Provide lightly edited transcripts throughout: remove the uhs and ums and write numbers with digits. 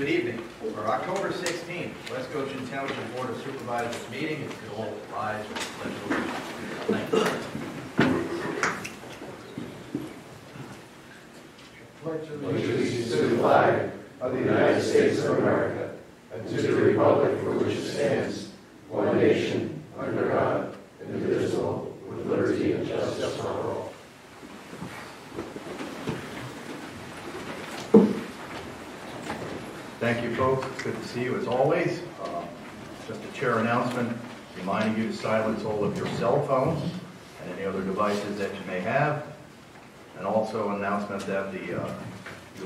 Good evening. For October 16th, West Goshen Township Board of Supervisors meeting is to all rise for the Pledge of Allegiance. Pledge allegiance to the flag of the United States of America and to the republic for which it stands, one nation, under God, indivisible, with liberty and justice for all. Thank you, folks. It's good to see you as always. Just a chair announcement reminding you to silence all of your cell phones and any other devices that you may have. And also an announcement that you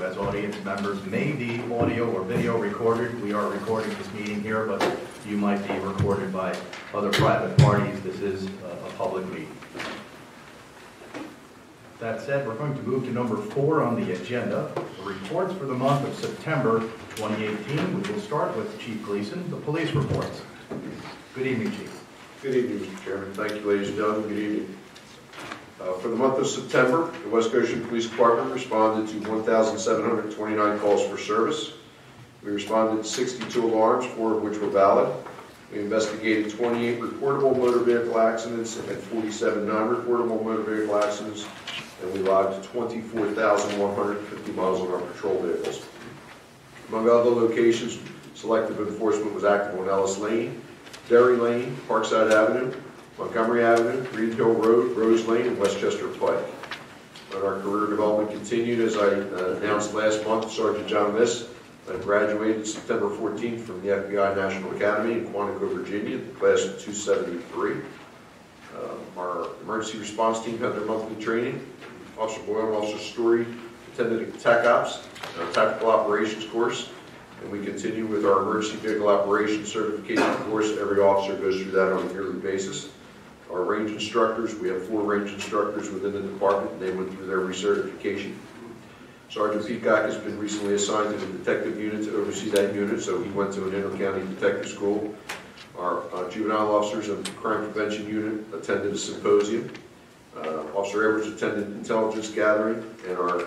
as audience members may be audio or video recorded. We are recording this meeting here, but you might be recorded by other private parties. This is a public meeting. That said, we're going to move to number 4 on the agenda, the reports for the month of September 2018. We will start with Chief Gleason, the police reports. Good evening, Chief. Good evening, Mr. Chairman. Thank you, ladies and gentlemen. Good evening. For the month of September, the West Goshen Police Department responded to 1,729 calls for service. We responded to 62 alarms, 4 of which were valid. We investigated 28 reportable motor vehicle accidents and 47 non-reportable motor vehicle accidents, and we logged 24,150 miles on our patrol vehicles. Among other locations, selective enforcement was active on Ellis Lane, Derry Lane, Parkside Avenue, Montgomery Avenue, Reed Hill Road, Rose Lane, and Westchester Pike. And our career development continued as I announced last month. Sergeant John Miss graduated September 14th from the FBI National Academy in Quantico, Virginia, the class of 273. Our emergency response team had their monthly training. Officer Boyle and Officer Story attended a Tech Ops, Tactical Operations course, and we continue with our emergency vehicle operations certification course. Every officer goes through that on a yearly basis. Our range instructors, we have 4 range instructors within the department, and they went through their recertification. Sergeant Peacock has been recently assigned to the detective unit to oversee that unit, so he went to an inter-county detective school. Our juvenile officers and crime prevention unit attended a symposium. Officer Edwards attended intelligence gathering, and our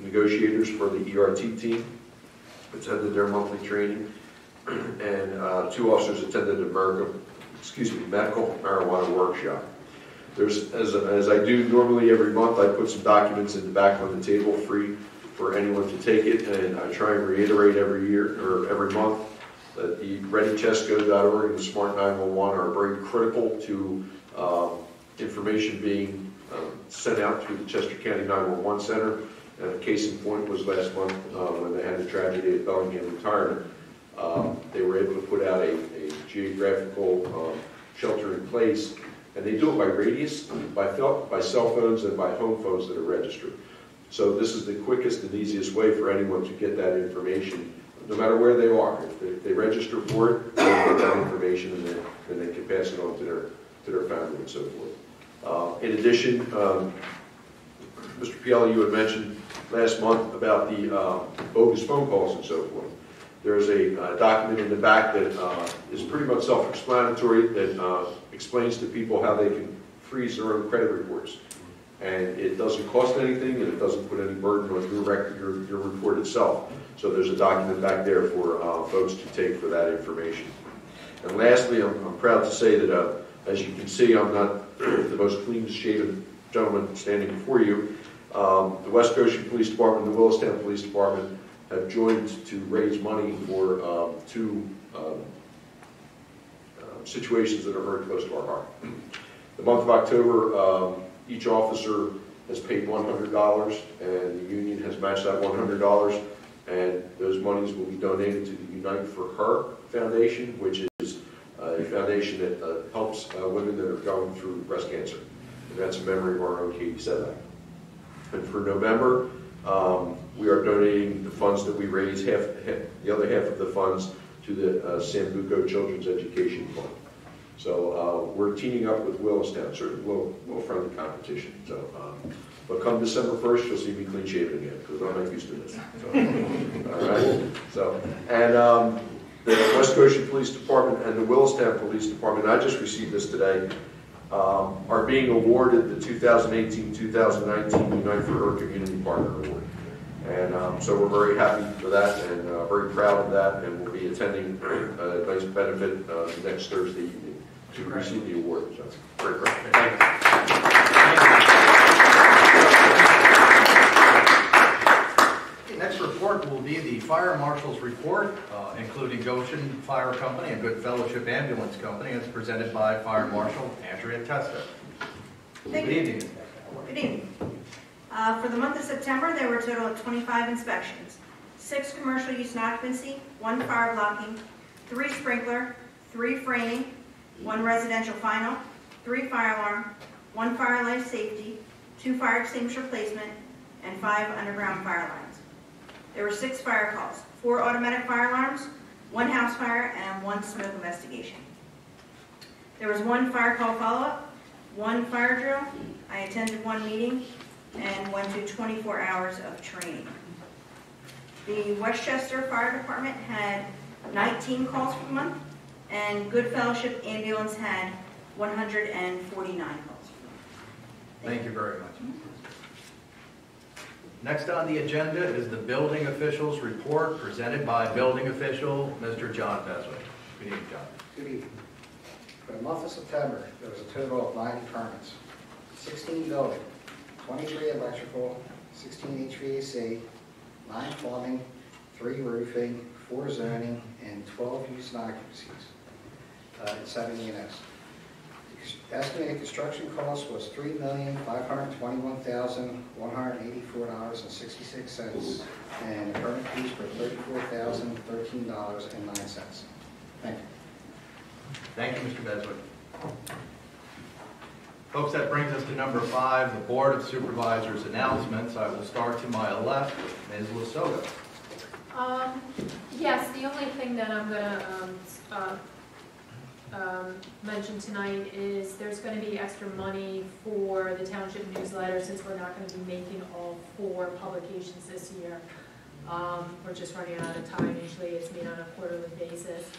negotiators for the ERT team attended their monthly training, and 2 officers attended a medical marijuana workshop. There's, as I do normally every month, I put some documents in the back on the table free for anyone to take it, and I try and reiterate every year or every month that the readychesco.org and the Smart 911 are very critical to information being sent out through the Chester County 911 Center. And a case in point was last month when they had the tragedy at Bellingham Retirement. They were able to put out a geographical shelter in place, and they do it by radius, by cell phones, and by home phones that are registered. So this is the quickest and easiest way for anyone to get that information, no matter where they are. If they register for it, they get that information, and then they can pass it on to their family and so forth. In addition, Mr. Pielli, you had mentioned last month about the bogus phone calls and so forth. There's a document in the back that is pretty much self-explanatory that explains to people how they can freeze their own credit reports. And it doesn't cost anything, and it doesn't put any burden on your record, your report itself. So there's a document back there for folks to take for that information. And lastly, I'm proud to say that, as you can see, I'm not the most clean-shaven gentleman standing before you. The West Goshen Police Department and the Willistown Police Department have joined to raise money for 2 situations that are very close to our heart. The month of October, each officer has paid $100, and the union has matched that $100, and those monies will be donated to the Unite for Her Foundation, which is a foundation that helps women that are going through breast cancer. And that's in memory of our own Katie Sedlak. And for November, we are donating the funds that we raise, the other half of the funds, to the Sambuco Children's Education Fund. So we're teaming up with Willistown, sort of a little friendly competition. So, but come December 1st, you'll see me clean shaven again, because I'm not used to this. So, all right. So, and the West Goshen Police Department and the Willistown Police Department, I just received this today, are being awarded the 2018-2019 Unite for Her Community Partner Award. And so we're very happy for that and very proud of that, and we'll be attending a nice benefit next Thursday evening to receive the award. So very proud. Thank you. Next report will be the Fire Marshal's report, including Goshen Fire Company and Good Fellowship Ambulance Company. It's presented by Fire Marshal Andrea Testa. Good evening. Good evening. For the month of September, there were a total of 25 inspections, 6 commercial use and occupancy, 1 fire blocking, 3 sprinkler, 3 framing, 1 residential final, 3 fire alarm, 1 fire life safety, 2 fire extinguisher placement, and 5 underground fire lines. There were 6 fire calls, 4 automatic fire alarms, 1 house fire, and 1 smoke investigation. There was 1 fire call follow-up, 1 fire drill. I attended 1 meeting and went to 24 hours of training. The Westchester Fire Department had 19 calls for the month, and Good Fellowship Ambulance had 149 calls. Thank you very much. Next on the agenda is the building officials report presented by building official Mr. John Beswick. Good evening, John. Good evening. For the month of September, there was a total of 90 permits, 16 building, 23 electrical, 16 HVAC, 9 plumbing, 3 roofing, 4 zoning, and 12 use and occupancies, and 7 E&S. The estimated construction cost was $3,521,184.66, and the permit fees were $34,013.09. Thank you. Thank you, Mr. Beswick. Folks, that brings us to number 5, the Board of Supervisors announcements. I will start to my left with Ms. Lasota. Yes, the only thing that I'm going to mention tonight is there's going to be extra money for the township newsletter since we're not going to be making all 4 publications this year. We're just running out of time. Usually it's made on a quarterly basis.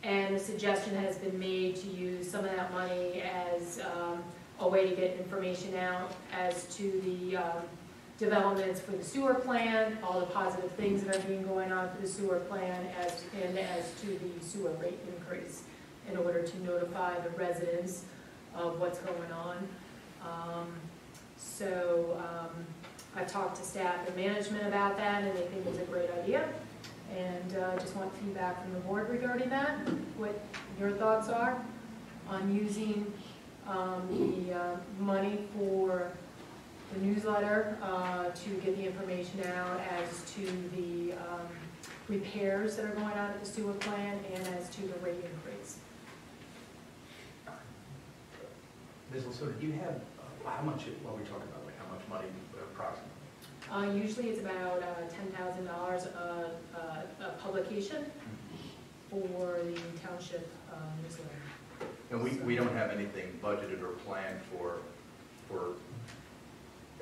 And a suggestion has been made to use some of that money as a way to get information out as to the developments for the sewer plan, all the positive things that are being going on for the sewer plan, as to the sewer rate increase, in order to notify the residents of what's going on. I've talked to staff and management about that, and they think it's a great idea. And I just want feedback from the board regarding that, what your thoughts are on using the money for the newsletter to get the information out as to the repairs that are going on at the sewer plant and as to the rate increase. Ms. Lasota, do you have, how much, what are we talking about, like how much money approximately? Usually it's about $10,000 a publication for the township newsletter. And we don't have anything budgeted or planned for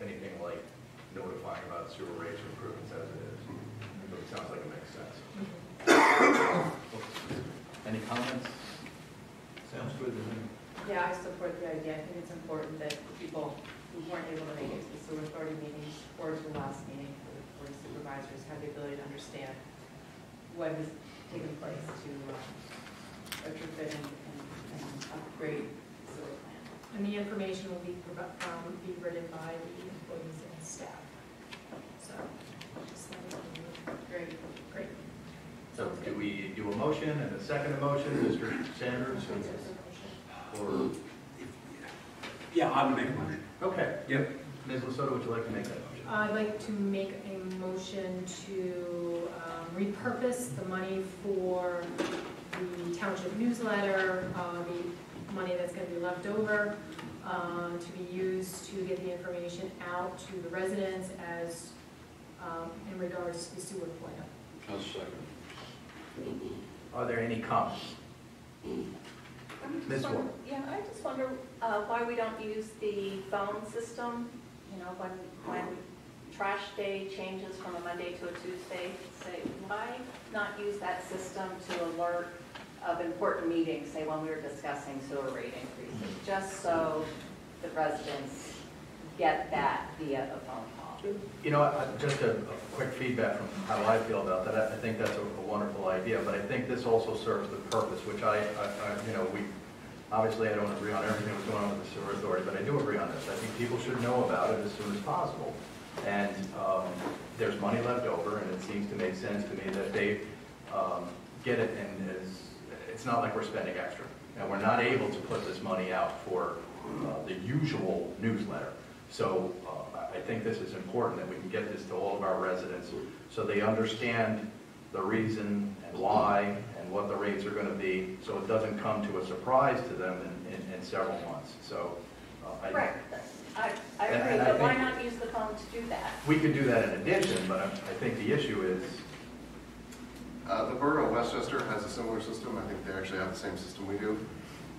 anything like notifying about sewer rates or improvements as it is. So it sounds like it makes sense. Any comments? Sounds good. Yeah, I support the idea. I think it's important that people who weren't able to make it to the sewer authority meetings or to the last meeting for the board of supervisors have the ability to understand what has taken place to retrofit and upgrade the sewer plant. And the information will be written by the employees and staff. So, just let me know. Great. So do we do a motion and a second motion, Mr. Sanders? Or Yeah, I'm gonna make a motion. okay. Yep. Ms. Lasota, would you like to make that motion? I'd like to make a motion to repurpose the money for the township newsletter, the money that's going to be left over, to be used to get the information out to the residents as in regards to the sewer plant. I'll second. Are there any comments? Ms. Ward? Yeah, I just wonder why we don't use the phone system. You know, when trash day changes from a Monday to a Tuesday, say, why not use that system to alert of important meetings, say when we were discussing sewer rate increases, just so the residents get that via a phone call. You know, just a quick feedback from how I feel about that. I think that's a wonderful idea, but I think this also serves the purpose, which you know, obviously I don't agree on everything that's going on with the sewer authority, but I do agree on this. I think people should know about it as soon as possible. And there's money left over, and it seems to make sense to me that they get it, and it's not like we're spending extra. And we're not able to put this money out for the usual newsletter. So I think this is important that we can get this to all of our residents so they understand the reason and why and what the rates are going to be, so it doesn't come to a surprise to them in several months. So Right. I agree, but why not use the phone to do that? We could do that in addition, but I think the issue is... The borough of Westchester has a similar system. I think they actually have the same system we do.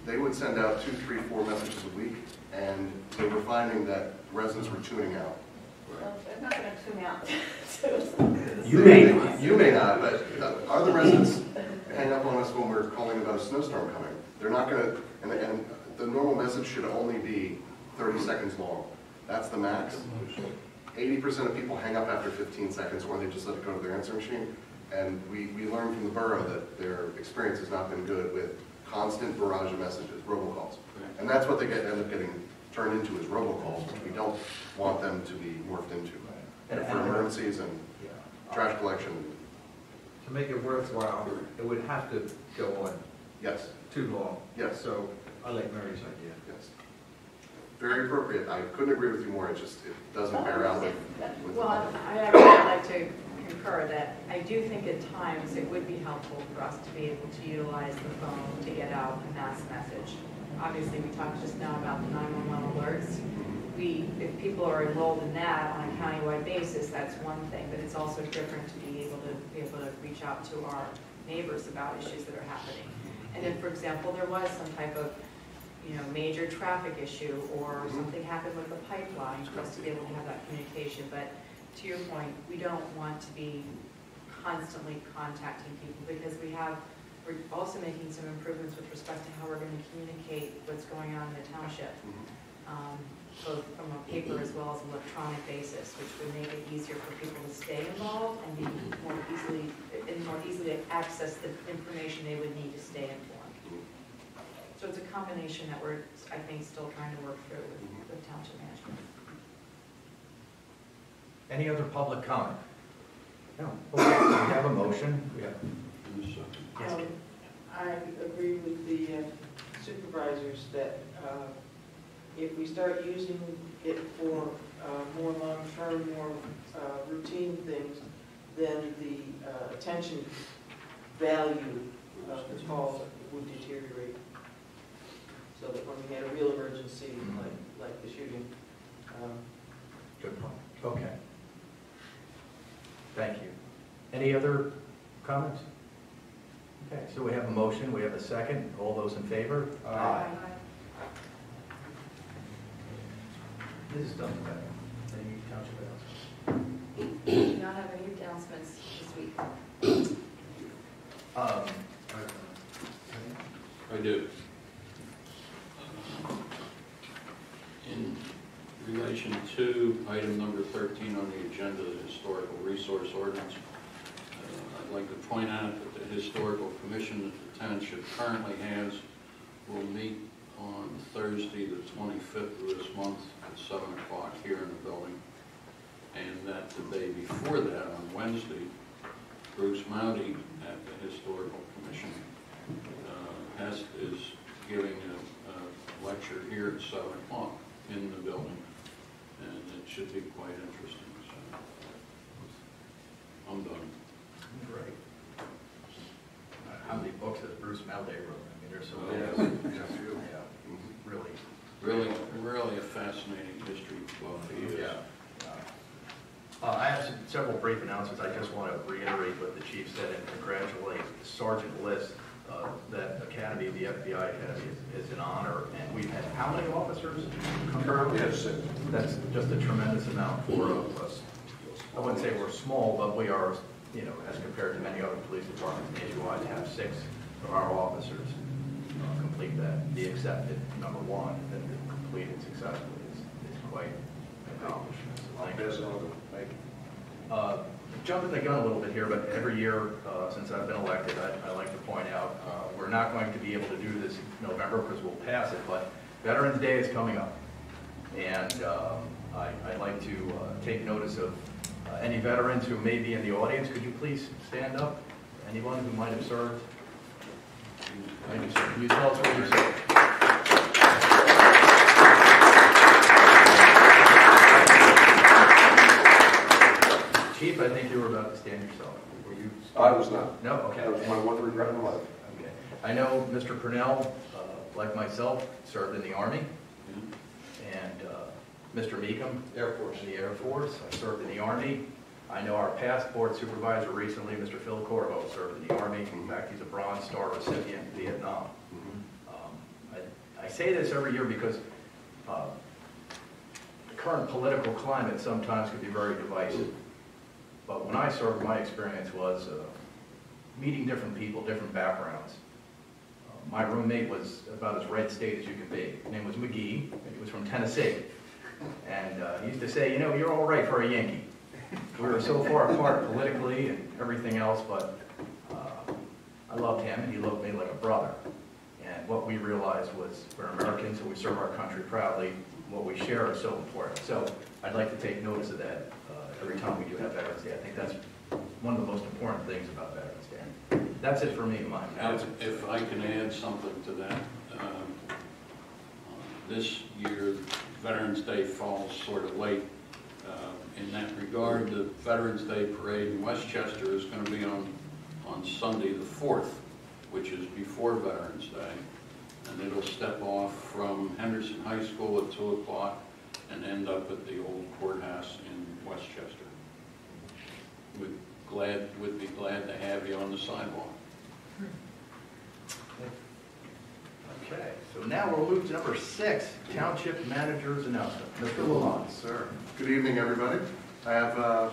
They would send out 2, 3, 4 messages a week, and they were finding that residents were tuning out. Well, they're not going to tune out. You may not, but other residents hang up on us when we're calling about a snowstorm coming. They're not going to, and the normal message should only be 30 seconds long. That's the max. 80% of people hang up after 15 seconds, or they just let it go to their answering machine. And we learned from the borough that their experience has not been good with constant barrage of messages, robocalls. And that's what they end up getting turned into is robocalls, which we don't want them to be morphed into. And for emergencies and trash collection. To make it worthwhile, it would have to go on Yes, too long. yes, So I like Mary's idea. yes. Very appropriate. I couldn't agree with you more. It doesn't bear out with Well, I actually would like to concur that I do think at times it would be helpful for us to be able to utilize the phone to get out a mass message. Obviously, we talked just now about the 911 alerts. If people are enrolled in that on a countywide basis, that's one thing, but it's also different to be able to reach out to our neighbors about issues that are happening. And if, for example, there was some type of major traffic issue or something happened with the pipeline, for us to be able to have that communication. But to your point, we don't want to be constantly contacting people because we're also making some improvements with respect to how we're going to communicate what's going on in the township, both from a paper as well as electronic basis, which would make it easier for people to stay involved and be more easily access the information they would need to stay informed. So it's a combination that we're, I think, still trying to work through with township management. Any other public comment? No. Okay, we have a motion. We have... Yes. I agree with the supervisors that if we start using it for more long-term, more routine things, then the attention value of the calls would deteriorate. So that when we had a real emergency, like the shooting. Good point. Okay. Thank you. Any other comments? Okay, so we have a motion, we have a second. All those in favor? Aye. Mrs. Dunbar, any township announcements? We do not have any announcements this week. I do. In relation to item number 13 on the agenda, the Historical Resource Ordinance, I'd like to point out that the Historical Commission that the township currently has will meet on Thursday, the 25th of this month at 7 o'clock here in the building. And that the day before that, on Wednesday, Bruce Moudy at the Historical Commission is giving a lecture here at 7 o'clock in the building. And it should be quite interesting. So I'm done. Great. How many books has Bruce Moudy wrote? I mean, there's so many. Yes. Really. Really a fascinating history buff he is. Yeah. I have several brief announcements. I just want to reiterate what the chief said and congratulate Sergeant List. That Academy, the FBI Academy, is an honor, and we've had how many officers come through? Yes. That's just a tremendous amount for us. I wouldn't say we're small, but we are, as compared to many other police departments nationwide, to have 6 of our officers complete that, be accepted, number one, and complete it successfully is quite accomplishments. Thank you. Pass it on. Thank you. Jumping the gun a little bit here, but every year since I've been elected, I like to point out, we're not going to be able to do this in November because we'll pass it, but Veterans Day is coming up. And I'd like to take notice of any veterans who may be in the audience. Could you please stand up? Anyone who might have served? Thank you, sir. Can you tell us what you served? Chief, I think you were about to stand yourself. Were you? I was not. No? Okay. That was my one regret in life. Okay. I know Mr. Purnell, like myself, served in the Army. And Mr. Meekum, Air Force. in the Air Force. I served in the Army. I know our past board supervisor recently, Mr. Phil Corvo, served in the Army. In fact, he's a Bronze Star recipient in Vietnam. I say this every year because the current political climate sometimes can be very divisive. But when I served, my experience was meeting different people, different backgrounds. My roommate was about as red state as you could be. His name was McGee, and he was from Tennessee. And he used to say, you know, you're all right for a Yankee. We were so far apart politically and everything else, but I loved him and he loved me like a brother. And what we realized was we're Americans and we serve our country proudly. What we share is so important. So I'd like to take notice of that every time we do have Veterans Day. I think that's one of the most important things about Veterans Day. That's it for me, Mike. If I can add something to that, this year Veterans Day falls sort of late. In that regard, the Veterans Day Parade in Westchester is going to be on Sunday the 4th, which is before Veterans Day. And it'll step off from Henderson High School at 2 o'clock and end up at the old courthouse in Westchester. Would be glad to have you on the sidewalk. Okay, so now we'll move to number 6, Township Manager's Announcement. Mr. Lalonde. Sir. Good evening, everybody. I have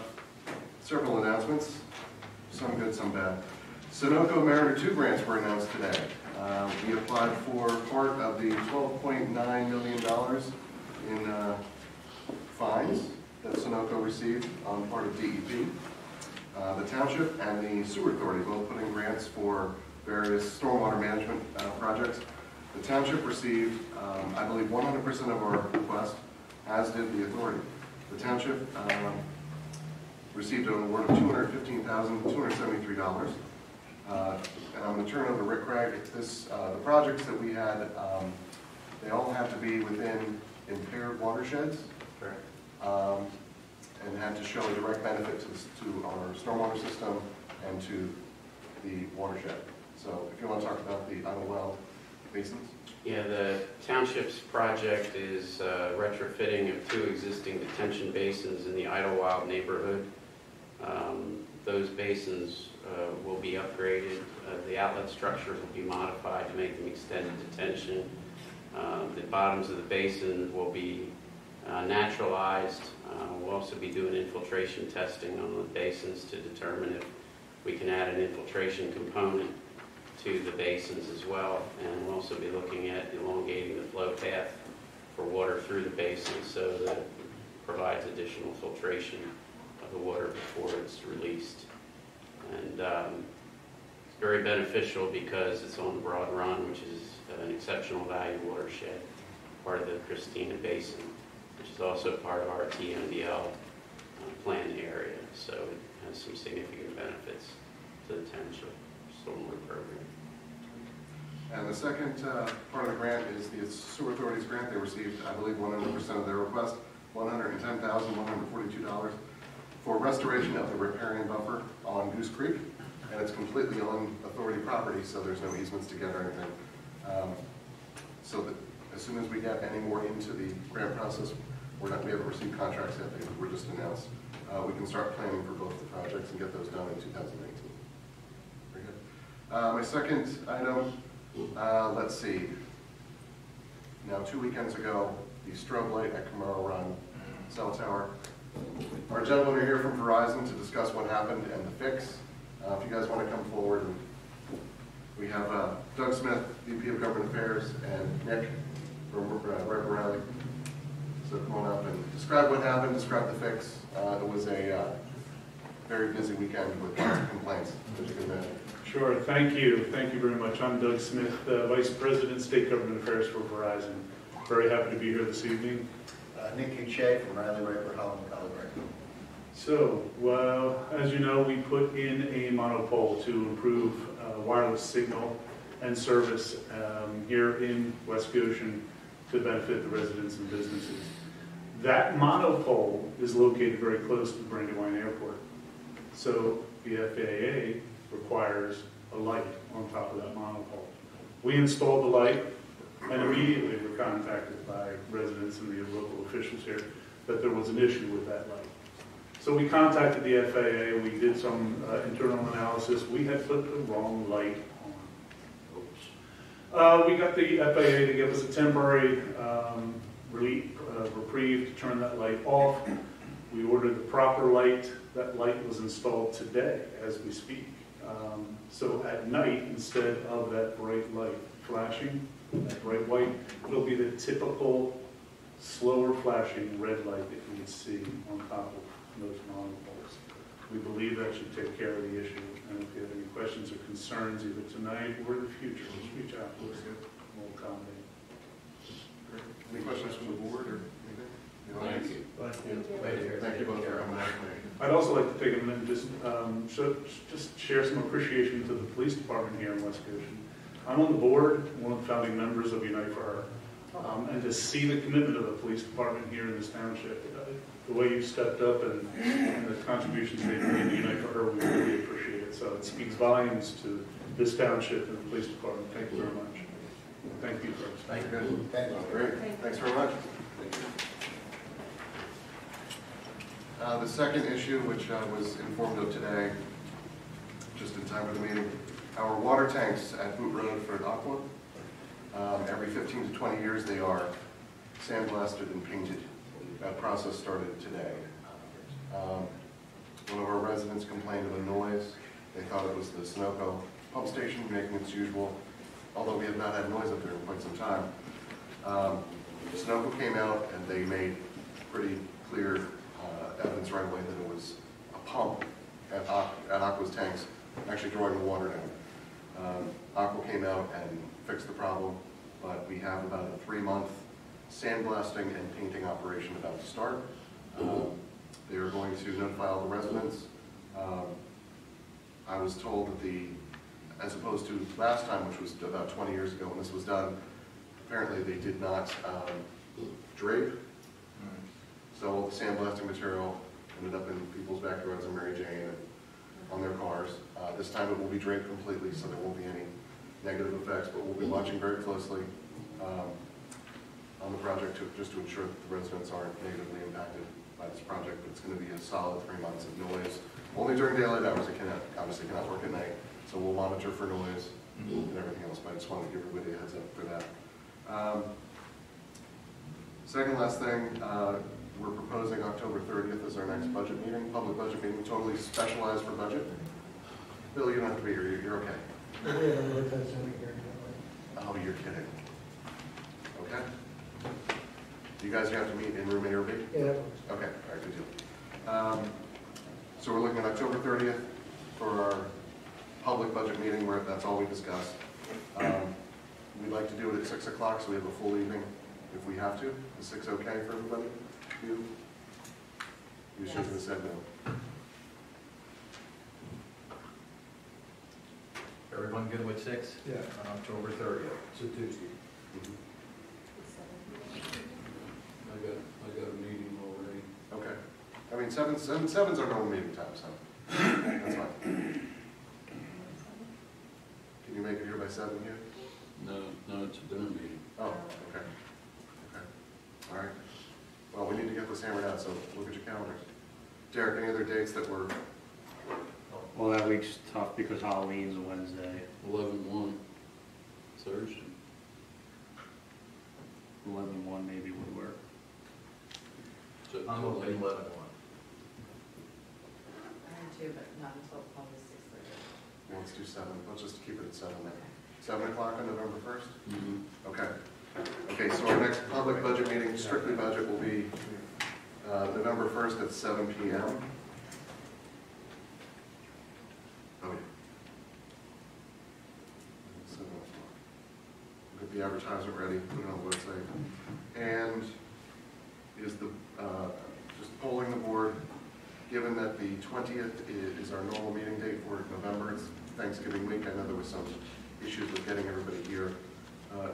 several announcements, some good, some bad. Sunoco Mariner 2 grants were announced today. We applied for part of the $12.9 million in fines that Sunoco received on part of DEP. The Township and the Sewer Authority both put in grants for various stormwater management projects. The Township received, I believe, 100% of our request, as did the Authority. The Township received an award of $215,273. And I'm going to turn it over to Rick Craig. The projects that we had, they all have to be within impaired watersheds. And had to show a direct benefit to our stormwater system and to the watershed. So if you want to talk about the Idlewild basins. Yeah, the township's project is retrofitting of 2 existing detention basins in the Idlewild neighborhood. Those basins will be upgraded. The outlet structures will be modified to make them extended detention. The bottoms of the basin will be naturalized. We'll also be doing infiltration testing on the basins to determine if we can add an infiltration component to the basins as well. And we'll also be looking at elongating the flow path for water through the basins so that it provides additional filtration of the water before it's released. And it's very beneficial because it's on the Broad Run, which is an exceptional value watershed, part of the Christina Basin, which is also part of our TMDL plan area. So it has some significant benefits to the township stormwater program. And the second part of the grant is the Sewer Authority's grant. They received, I believe, 100% of their request, $110,142 for restoration of the riparian buffer on Goose Creek. And it's completely on Authority property, so there's no easements to get or anything. So that as soon as we get any more into the grant process, we haven't received contracts yet, they were just announced. We can start planning for both the projects and get those done in 2019. Very good. My second item, let's see. Now, 2 weekends ago, the strobe light at Camaro Run cell tower. Our gentlemen are here from Verizon to discuss what happened and the fix. If you guys want to come forward, and we have Doug Smith, VP of Government Affairs, and Nick from Red Rally. So come on up and describe what happened, describe the fix. It was a very busy weekend with lots of complaints, as you can imagine. Sure, thank you. Thank you very much. I'm Doug Smith, Vice President, State Government Affairs for Verizon. Very happy to be here this evening. Nick Kinche from Riley Riper, Holland, Colorado. So, well, as you know, we put in a monopole to improve wireless signal and service here in West Goshen to benefit the residents and businesses. That monopole is located very close to Brandywine Airport. So the FAA requires a light on top of that monopole. We installed the light and immediately were contacted by residents and the local officials here that there was an issue with that light. So we contacted the FAA, we did some internal analysis. We had put the wrong light on. Oops. We got the FAA to give us a temporary reprieve to turn that light off. We ordered the proper light. That light was installed today as we speak. So at night, instead of that bright light flashing, that bright white, it'll be the typical slower flashing red light that you would see on top of those monopoles. We believe that should take care of the issue. And if you have any questions or concerns either tonight or in the future, just reach out to us. We'll accommodate. Any questions from the board or anything? Thank you. Thank you both for coming out. I'd also like to take a minute and just share some appreciation to the police department here in West Goshen. I'm on the board, one of the founding members of Unite for Her. And to see the commitment of the police department here in this township, the way you've stepped up and the contributions they've made to Unite for Her, we really appreciate it. So it speaks volumes to this township and the police department. Thank you very much. Thank you, folks. Thank you. Great. Thanks very much. The second issue, which I was informed of today, just in time for the meeting, our water tanks at Boot Road for Aqua. Every 15 to 20 years they are sandblasted and painted. That process started today. One of our residents complained of a noise. They thought it was the Sunoco pump station making its usual, although we have not had noise up there in quite some time. Sunoco came out and they made pretty clear evidence right away that it was a pump at Aqua's tanks actually drawing the water down. Aqua came out and fixed the problem, but we have about a 3-month sandblasting and painting operation about to start. They are going to notify all the residents. I was told that as opposed to last time, which was about 20 years ago when this was done, apparently they did not drape. So all the sandblasting material ended up in people's backyards in Mary Jane and on their cars. This time it will be draped completely, so there won't be any negative effects, but we'll be watching very closely on the project just to ensure that the residents aren't negatively impacted by this project. But it's going to be a solid 3 months of noise. Only during daylight hours. It obviously cannot work at night, so we'll monitor for noise and everything else, but I just wanted to give everybody a heads up for that. Second last thing, we're proposing October 30th as our next budget meeting, public budget meeting, totally specialized for budget. Bill, you don't have to be here, you're okay. Oh, you're kidding. Okay. Do you guys have to meet in room A or B? Yeah. Okay, all right, good deal. So we're looking at October 30th for our public budget meeting where that's all we discussed. We'd like to do it at 6 o'clock so we have a full evening if we have to. Is 6 okay for everybody? You should have said no. Everyone good with 6? Yeah. On October 30th. It's a Tuesday. I got a meeting already. Okay. I mean, 7's our normal meeting time, so that's fine. Can you make it here by 7 here? No, it's a dinner meeting. Oh, okay. Okay. All right. Well, we need to get this hammered out, so look at your calendars. Derek, any other dates that were... Well, that week's tough because Halloween's a Wednesday. 11/1, Thursday. 11/1 maybe would work. So I'm open 11/1. I am too, but not until probably 6:30. Let's do 7. Let's just keep it at 7 then. 7 o'clock on November 1st? Mm-hmm. Okay. Okay, so our next public budget meeting, strictly budget, will be November 1st at 7 p.m. Oh, yeah. 7 o'clock. Get the advertisement ready, put it on the website. And is just polling the board, given that the 20th is our normal meeting date for November, it's Thanksgiving week. I know there was some issues with getting everybody here.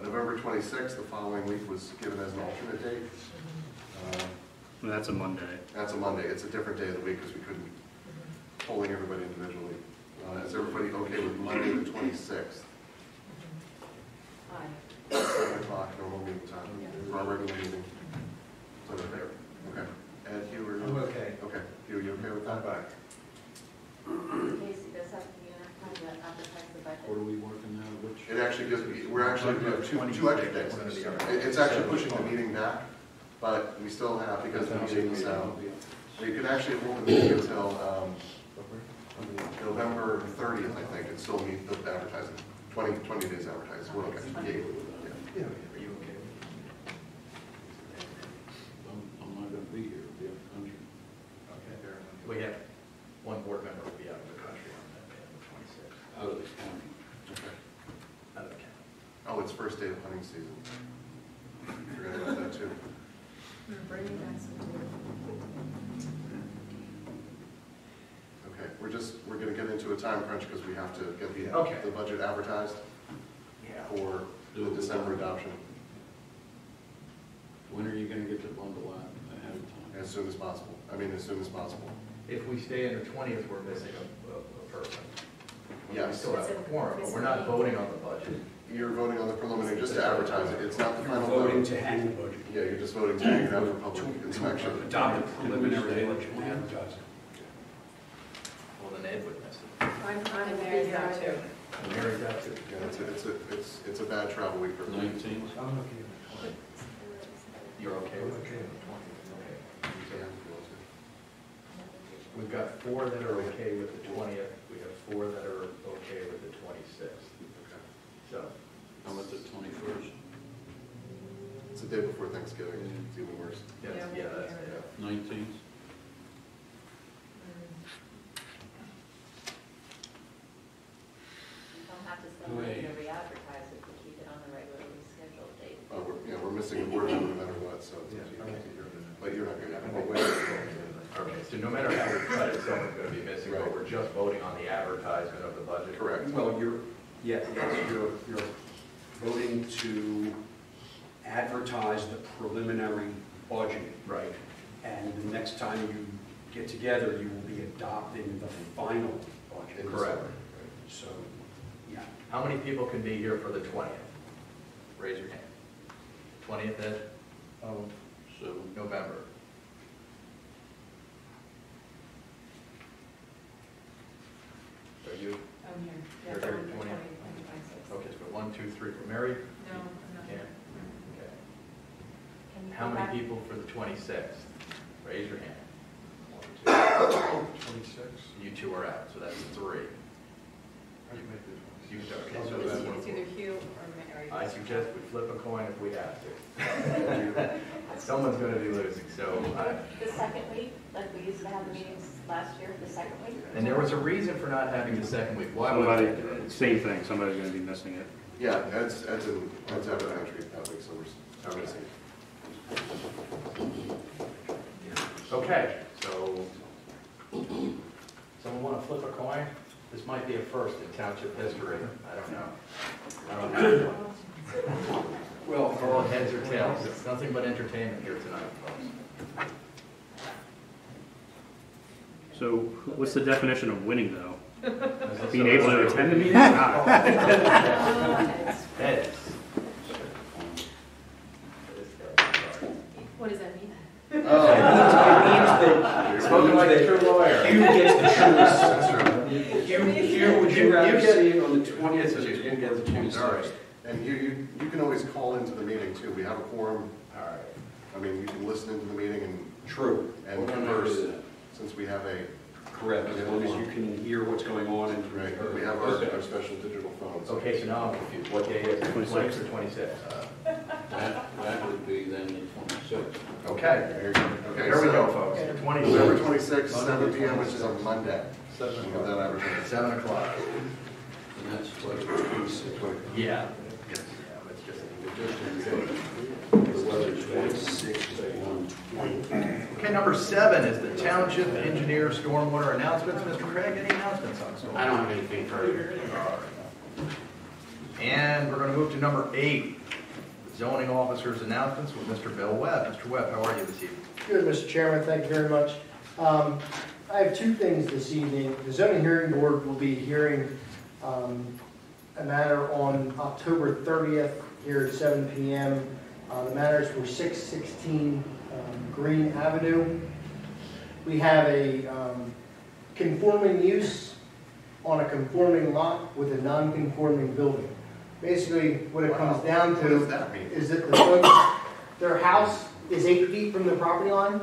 November 26th, the following week, was given as an alternate date. That's a Monday. That's a Monday. It's a different day of the week because we couldn't polling everybody individually. Is everybody okay with Monday the 26th? Aye. 7 o'clock, normal meeting time, for our regular meeting. So they're there. Okay. Ed, Hugh, are you? I'm okay. Okay. Hugh, you okay with that? back. Casey, does have to be advertise the budget. What are we working now, which? It actually gives, we have two extra days. It's actually pushing the meeting back, but we still have, because the meeting is, we could actually hold the meeting until November 30th, I think, and still meet the advertising. 20 days advertising. We're okay. Yeah. Are you okay? I'm not gonna be here, I'll be out of the country. Okay, fair enough. We have one board member will be out of the country on that day, on the 26th. Out of the county. Okay. Out of the county. Oh, it's first day of hunting season. Forgot about that too. Bringing back some Okay, we're gonna get into a time crunch because we have to get the budget advertised for the December adoption When are you gonna get the bundle out ahead of time? as soon as possible. I mean, as soon as possible. If we stay in the 20th, we're missing a person. We Yes, still have a quorum, but we're not voting on the budget. you're voting on the preliminary just to advertise it. It's not the final vote. Voting to hang the budget. Yeah, you're just voting to hang it out for public inspection. Adopt a preliminary budget and advertise it. Well, then Ed would miss it. I'm Mary's out too. And Mary's out too. Yeah, it's a bad travel week for me. 19th? You're okay with it? Okay. We've got 4 that are okay with the 20th. We have 4 that are okay with the 26th. So, How about the 21st? It's the day before Thanksgiving. It's even worse. that's, yeah, that's, yeah. 19th? You don't have to spend money to re-advertise it, to keep it on the regularly scheduled date. We're missing a board member no matter what, so. But you're not gonna have it. Okay, so no matter how we cut it, someone's going to be missing, but we're just voting on the advertisement of the budget. Correct. Well, you're voting to advertise the preliminary budget. Right. And the next time you get together, you will be adopting the final budget. Correct. So, yeah. How many people can be here for the 20th? Raise your hand. 20th, Ed? So, November. Are you? I'm here. You're Yeah, here, on the 20. 20th. Okay, so 1, 2, 3 for Mary? No, I'm not. Yeah. Okay. Can you How go many back? people for the 26th? Raise your hand. 1, 2. 26. You 2 are out, so that's 3. I can make this You, okay, I'll so do that's that. It's either Hugh or Mary. I suggest we flip a coin if we have to. Someone's going to be losing, so. The second week, like we used to have the meetings last year, the second week? And there was a reason for not having the second week. Why was Somebody, it? same thing, somebody's gonna be missing it. Yeah, Ed's out of the country that week, so we're missing. Okay, so someone want to flip a coin? This might be a first in township history. I don't know. I don't have one. Well, All heads or tails. It's nothing but entertainment here tonight, folks. So what's the definition of winning, though? Is Being it able so- to attend the meeting? Not. Heads. What does that mean? Spoken like a true lawyer. Hugh gets to choose. Hugh, would you rather see it on the 20th or You get to choose. All right. And you can always call into the meeting too. We have a quorum. All right. I mean, you can listen into the meeting True. and converse, since we have a, Correct, as long as you can hear what's going on and. right, we have our special digital phones. Okay, so now I'm confused. What day is it? 26th or 26th? That would be then the 26th. Okay, Okay, here we go, folks. November 26th, 26th, 7 p.m., which is a Monday. 7 With o'clock. that advertising. 7 o'clock. And that's what, Yeah. It's the weather's 26, Okay, number 7 is the Township Engineer Stormwater Announcements. Mr. Craig, any announcements on stormwater? I don't have anything further. And we're going to move to number 8, zoning officers' announcements with Mr. Bill Webb. Mr. Webb, how are you this evening? Good, Mr. Chairman, thank you very much. I have 2 things this evening. The zoning hearing board will be hearing a matter on October 30th here at 7 p.m. The matter is for 616 Green Avenue. We have a conforming use on a conforming lot with a non-conforming building. Basically, what it comes down to is that their house is 8 feet from the property line.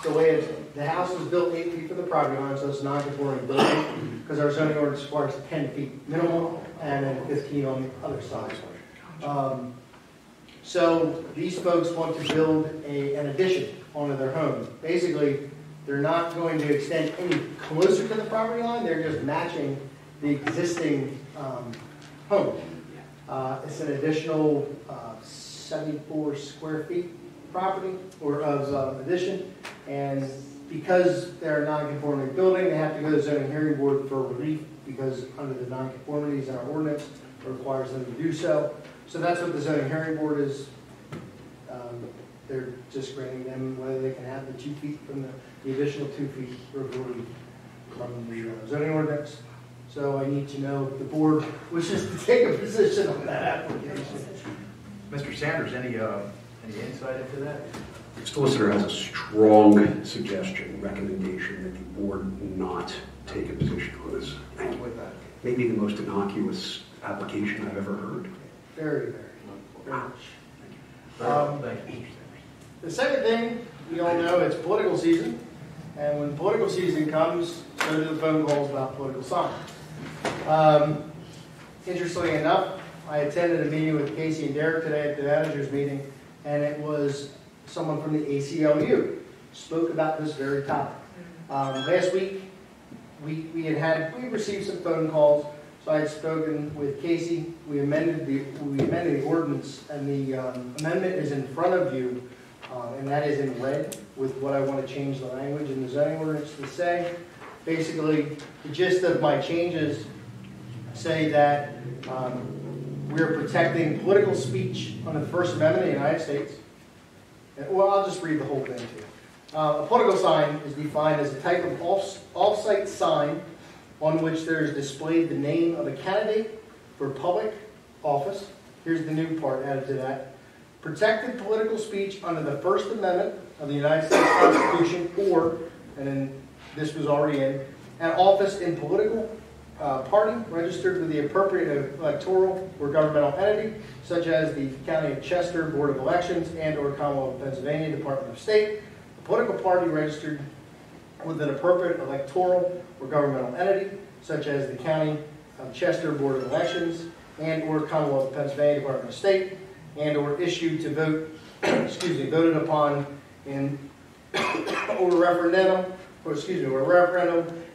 The way the house was built 8 feet from the property line, so it's a non-conforming building, because our zoning ordinance requires 10 feet minimum and then 15 on the other side. So these folks want to build an addition onto their home. Basically, they're not going to extend any closer to the property line, they're just matching the existing home. It's an additional 74 square feet property or of addition, and because they're a non-conforming building, they have to go to the zoning hearing board for relief because under the non-conformities in our ordinance it requires them to do so. So that's what the zoning hearing board is. They're just granting them whether they can have the 2 feet from the additional 2 feet removed from the zoning ordinance. So I need to know if the board wishes to take a position on that application. Mr. Sanders, any insight into that? The solicitor has a strong suggestion, recommendation that the board not take a position on this. With that. Maybe the most innocuous application I've ever heard. Very, very much. Thank you. The second thing, we all know it's political season, and when political season comes, so do the phone calls about political signs. Interestingly enough, I attended a meeting with Casey and Derek today at the managers meeting, and it was someone from the ACLU spoke about this very topic. Last week, we received some phone calls, so I had spoken with Casey. We amended the ordinance, and the amendment is in front of you, and that is in red with what I want to change the language in the zoning ordinance to say. Basically, the gist of my changes say that we're protecting political speech under the First Amendment of the United States. Well, I'll just read the whole thing to you. A political sign is defined as a type of off-site sign on which there is displayed the name of a candidate for public office. Here's the new part added to that. Protected political speech under the First Amendment of the United States Constitution, or, and then this was already in, an office in political party registered with the appropriate electoral or governmental entity, such as the County of Chester Board of Elections and or Commonwealth of Pennsylvania Department of State. A political party registered with an appropriate electoral or governmental entity, such as the County of Chester Board of Elections and or Commonwealth of Pennsylvania Department of State, and or issued to vote, voted upon in or referendum,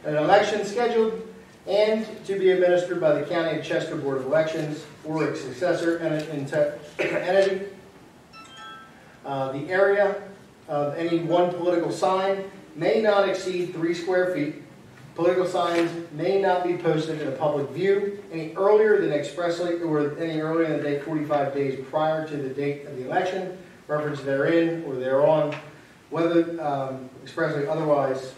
an election scheduled and to be administered by the County of Chester Board of Elections or its successor entity. The area of any one political sign may not exceed 3 square feet. Political signs may not be posted in a public view any earlier than expressly, or any earlier than the date 45 days prior to the date of the election, reference therein or thereon, whether expressly otherwise.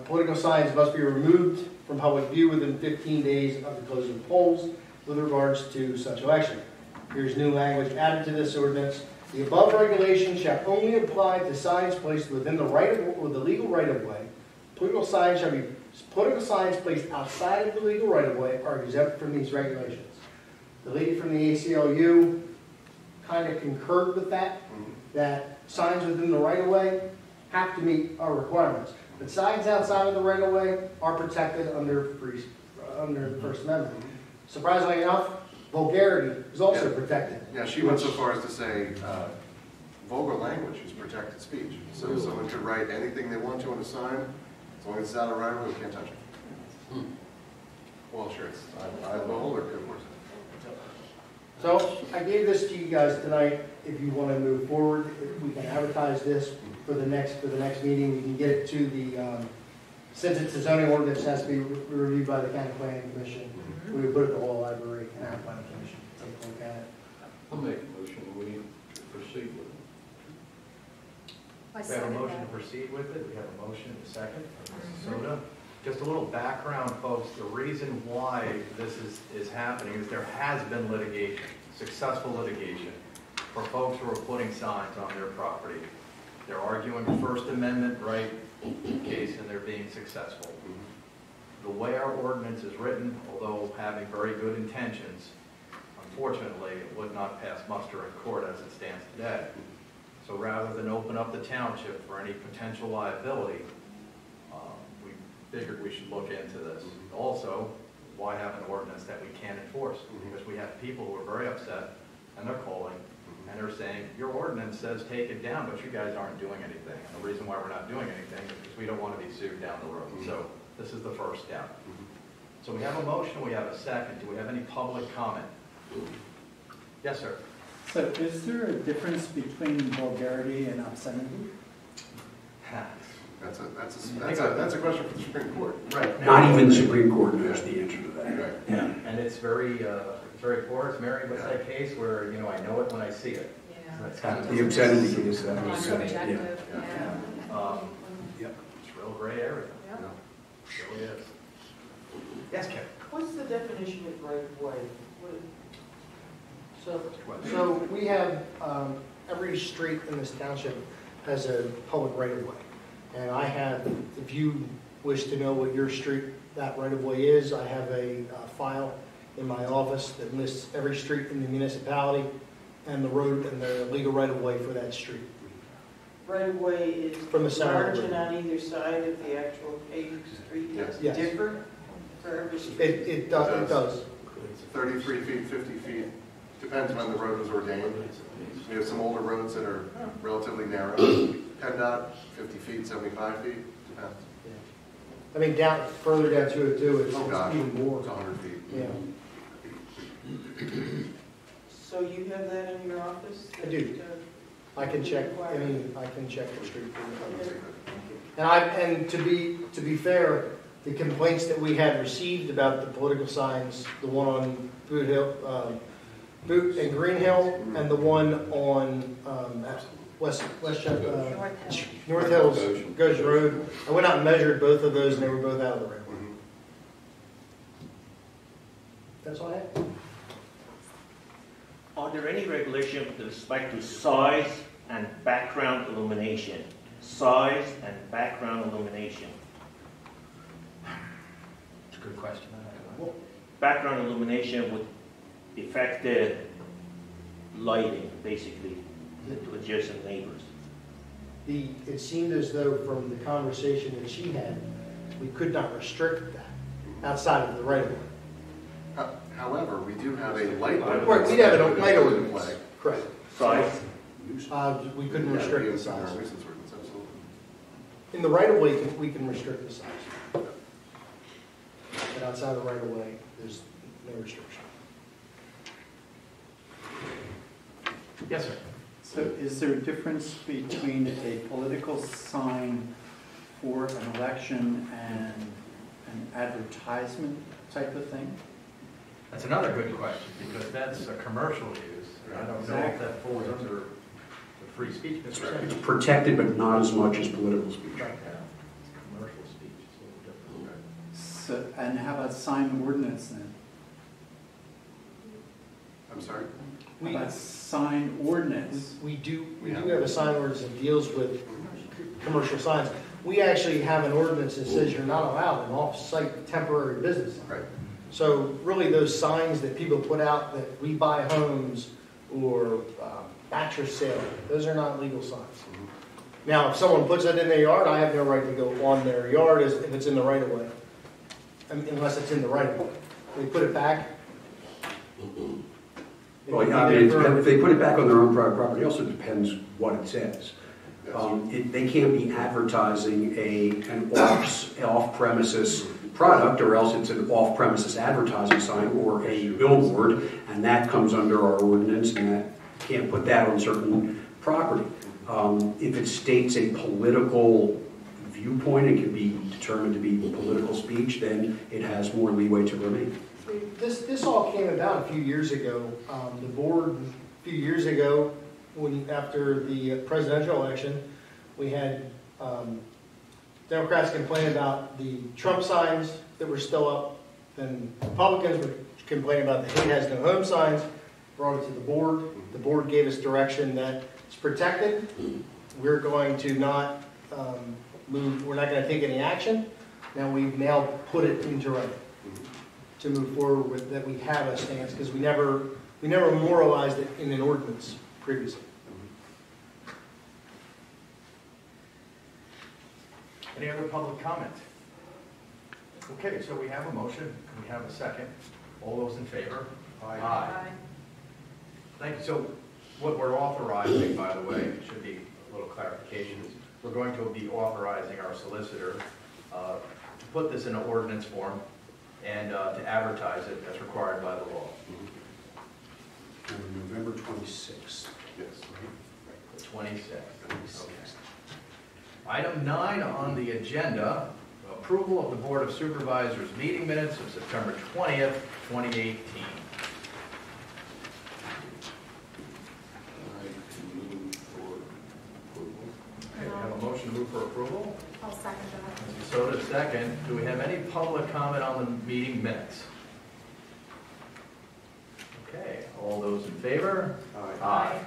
Political signs must be removed from public view within 15 days of the closing of polls with regards to such election. Here's new language added to this ordinance. The above regulation shall only apply to signs placed within the legal right-of-way. Political signs placed outside of the legal right-of-way are exempt from these regulations. The lady from the ACLU kind of concurred with that, that signs within the right-of-way have to meet our requirements. But signs outside of the right-of-way are protected under the First Amendment. Surprisingly enough, vulgarity is also Yeah. protected. Yeah, she went so far as to say vulgar language is protected speech. So someone could write anything they want to on a sign, as long as it's out of right of way, we can't touch it. Well, sure, it's I the beholder, of course. So I gave this to you guys tonight. If you want to move forward, we can advertise this for the next meeting. We can get it to the, since it's a zoning ordinance, it has to be reviewed by the county planning commission. We would put it in the law library and our planning commission. Take a look at it. I'll make a motion, we proceed with it. I We have a second motion to that. proceed with it. We have a motion and a second from Mrs. Soto. Just a little background, folks. The reason why this is happening is there has been litigation, successful litigation, for folks who are putting signs on their property. They're arguing a First Amendment right case and they're being successful. The way our ordinance is written, although having very good intentions, unfortunately, it would not pass muster in court as it stands today. So rather than open up the township for any potential liability, we figured we should look into this. Also, why have an ordinance that we can't enforce? Because we have people who are very upset and they're calling and they're saying, your ordinance says take it down, but you guys aren't doing anything. And the reason why we're not doing anything is because we don't want to be sued down the road. So this is the first step. So we have a motion, we have a second. Do we have any public comment? Yes, sir. So is there a difference between vulgarity and obscenity? That's a question for the Supreme Court. Right. Not even the Supreme Court knows the answer to that. Right. Yeah. And it's very porous. Mary, what's that case where, you know, I know it when I see it? Yeah. That's kind of The obscenity case. Non-subjective, Yeah. yeah. Yep. It's a real gray area. Yep. It really is. Yes, Kevin? What's the definition of right of way? So we have, every street in this township has a public right-of-way. And I have, if you wish to know what your street, that right-of-way is, I have a file in my office that lists every street in the municipality and the road and the legal right-of-way for that street. Right of way is From the center of the margin on either side of the actual paved street. Yes. Does it Yes. differ for every street? It does. It's 33 feet, 50 feet, depends when the road was ordained. We have some older roads that are relatively narrow. PennDOT, 50 feet, 75 feet, depends. I mean, further down 202, it's Oh, God. even more. It's 100 feet. Yeah. So you have that in your office? I do. that, I can check, require- I can check the street. Okay. And to be fair, the complaints that we had received about the political signs, the one on Boot and Green Hill, and the one on North Hills, Goshen Road, I went out and measured both of those, and they were both out of the right of way. That's all I have. Are there any regulations with respect to size and background illumination? Size and background illumination. It's a good question. Background illumination would affect the lighting, basically, to adjacent neighbors. It seemed as though from the conversation that she had, we could not restrict that outside of the right of way. However, we do have a light ordinance. Right, we'd have a light in ordinance. play. Correct. Size? We couldn't Yeah, restrict we the have size. our nuisance ordinance, absolutely. In the right of way, we can restrict the size. But outside the right of way, there's no restriction. Yes, sir. So is there a difference between a political sign for an election and an advertisement type of thing? That's another good question, because that's a commercial use. I don't know if that falls under the free speech. It's protected, but not as much as political speech. Right. Yeah. Commercial speech is a little different. So, and how about sign ordinance then? I'm sorry? How about sign ordinance? We do have a sign ordinance that deals with commercial signs. We actually have an ordinance that says you're not allowed an off-site temporary business. Right. So really those signs that people put out that we buy homes or mattress sale, those are not legal signs. Now, if someone puts it in their yard, I have no right to go on their yard if it's in the right of way, unless it's in the right of way. We put it back, Well, yeah, I mean, if they put it back on their own private property, it also depends what it says. They can't be advertising an off-premises product, or else it's an off-premises advertising sign or a billboard, and that comes under our ordinance, and that can't put that on certain property. If it states a political viewpoint, it can be determined to be political speech, then it has more leeway to remain. This all came about a few years ago. The board, a few years ago, after the presidential election, we had Democrats complain about the Trump signs that were still up, and Republicans were complaining about the Hate Has No Home signs, brought it to the board. The board gave us direction that it's protected. We're going to not move, we're not going to take any action. Now we've now put it into writing to move forward with that. We have a stance because we never memorialized it in an ordinance previously. Any other public comment? Okay, so we have a motion, we have a second. All those in favor? Aye. Aye. Thank you. So what we're authorizing, by the way, should be a little clarification, is we're going to be authorizing our solicitor to put this in an ordinance form and to advertise it as required by the law. November 26th. Yes. The 26th. Okay. Item 9 on the agenda, approval of the Board of Supervisors meeting minutes of September 20th, 2018. Okay, we have a motion to move for approval. I'll second that. So to second, do we have any public comment on the meeting minutes? Okay, all those in favor? Aye.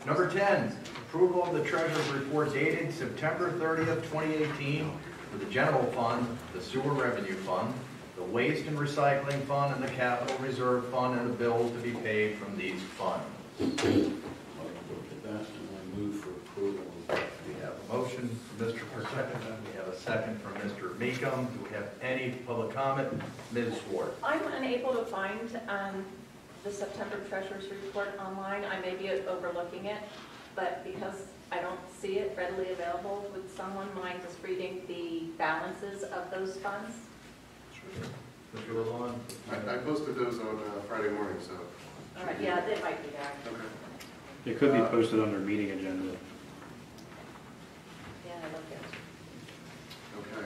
Number 10, approval of the treasurer's report dated September 30th, 2018 for the general fund, the sewer revenue fund, the waste and recycling fund, and the capital reserve fund, and the bills to be paid from these funds. I'll look at that and I move for approval. We have a motion from Mr. Pertecca. We have a second from Mr. Meekum. Do we have any public comment? Ms. Ward. I'm unable to find the September Treasurer's Report online. I may be overlooking it, but because I don't see it readily available, would someone mind just reading the balances of those funds? Mr. LeBlanc? I posted those on Friday morning, so. All right, yeah, they might be there. Okay. It could be posted on their meeting agenda. Yeah, I look at it. Okay.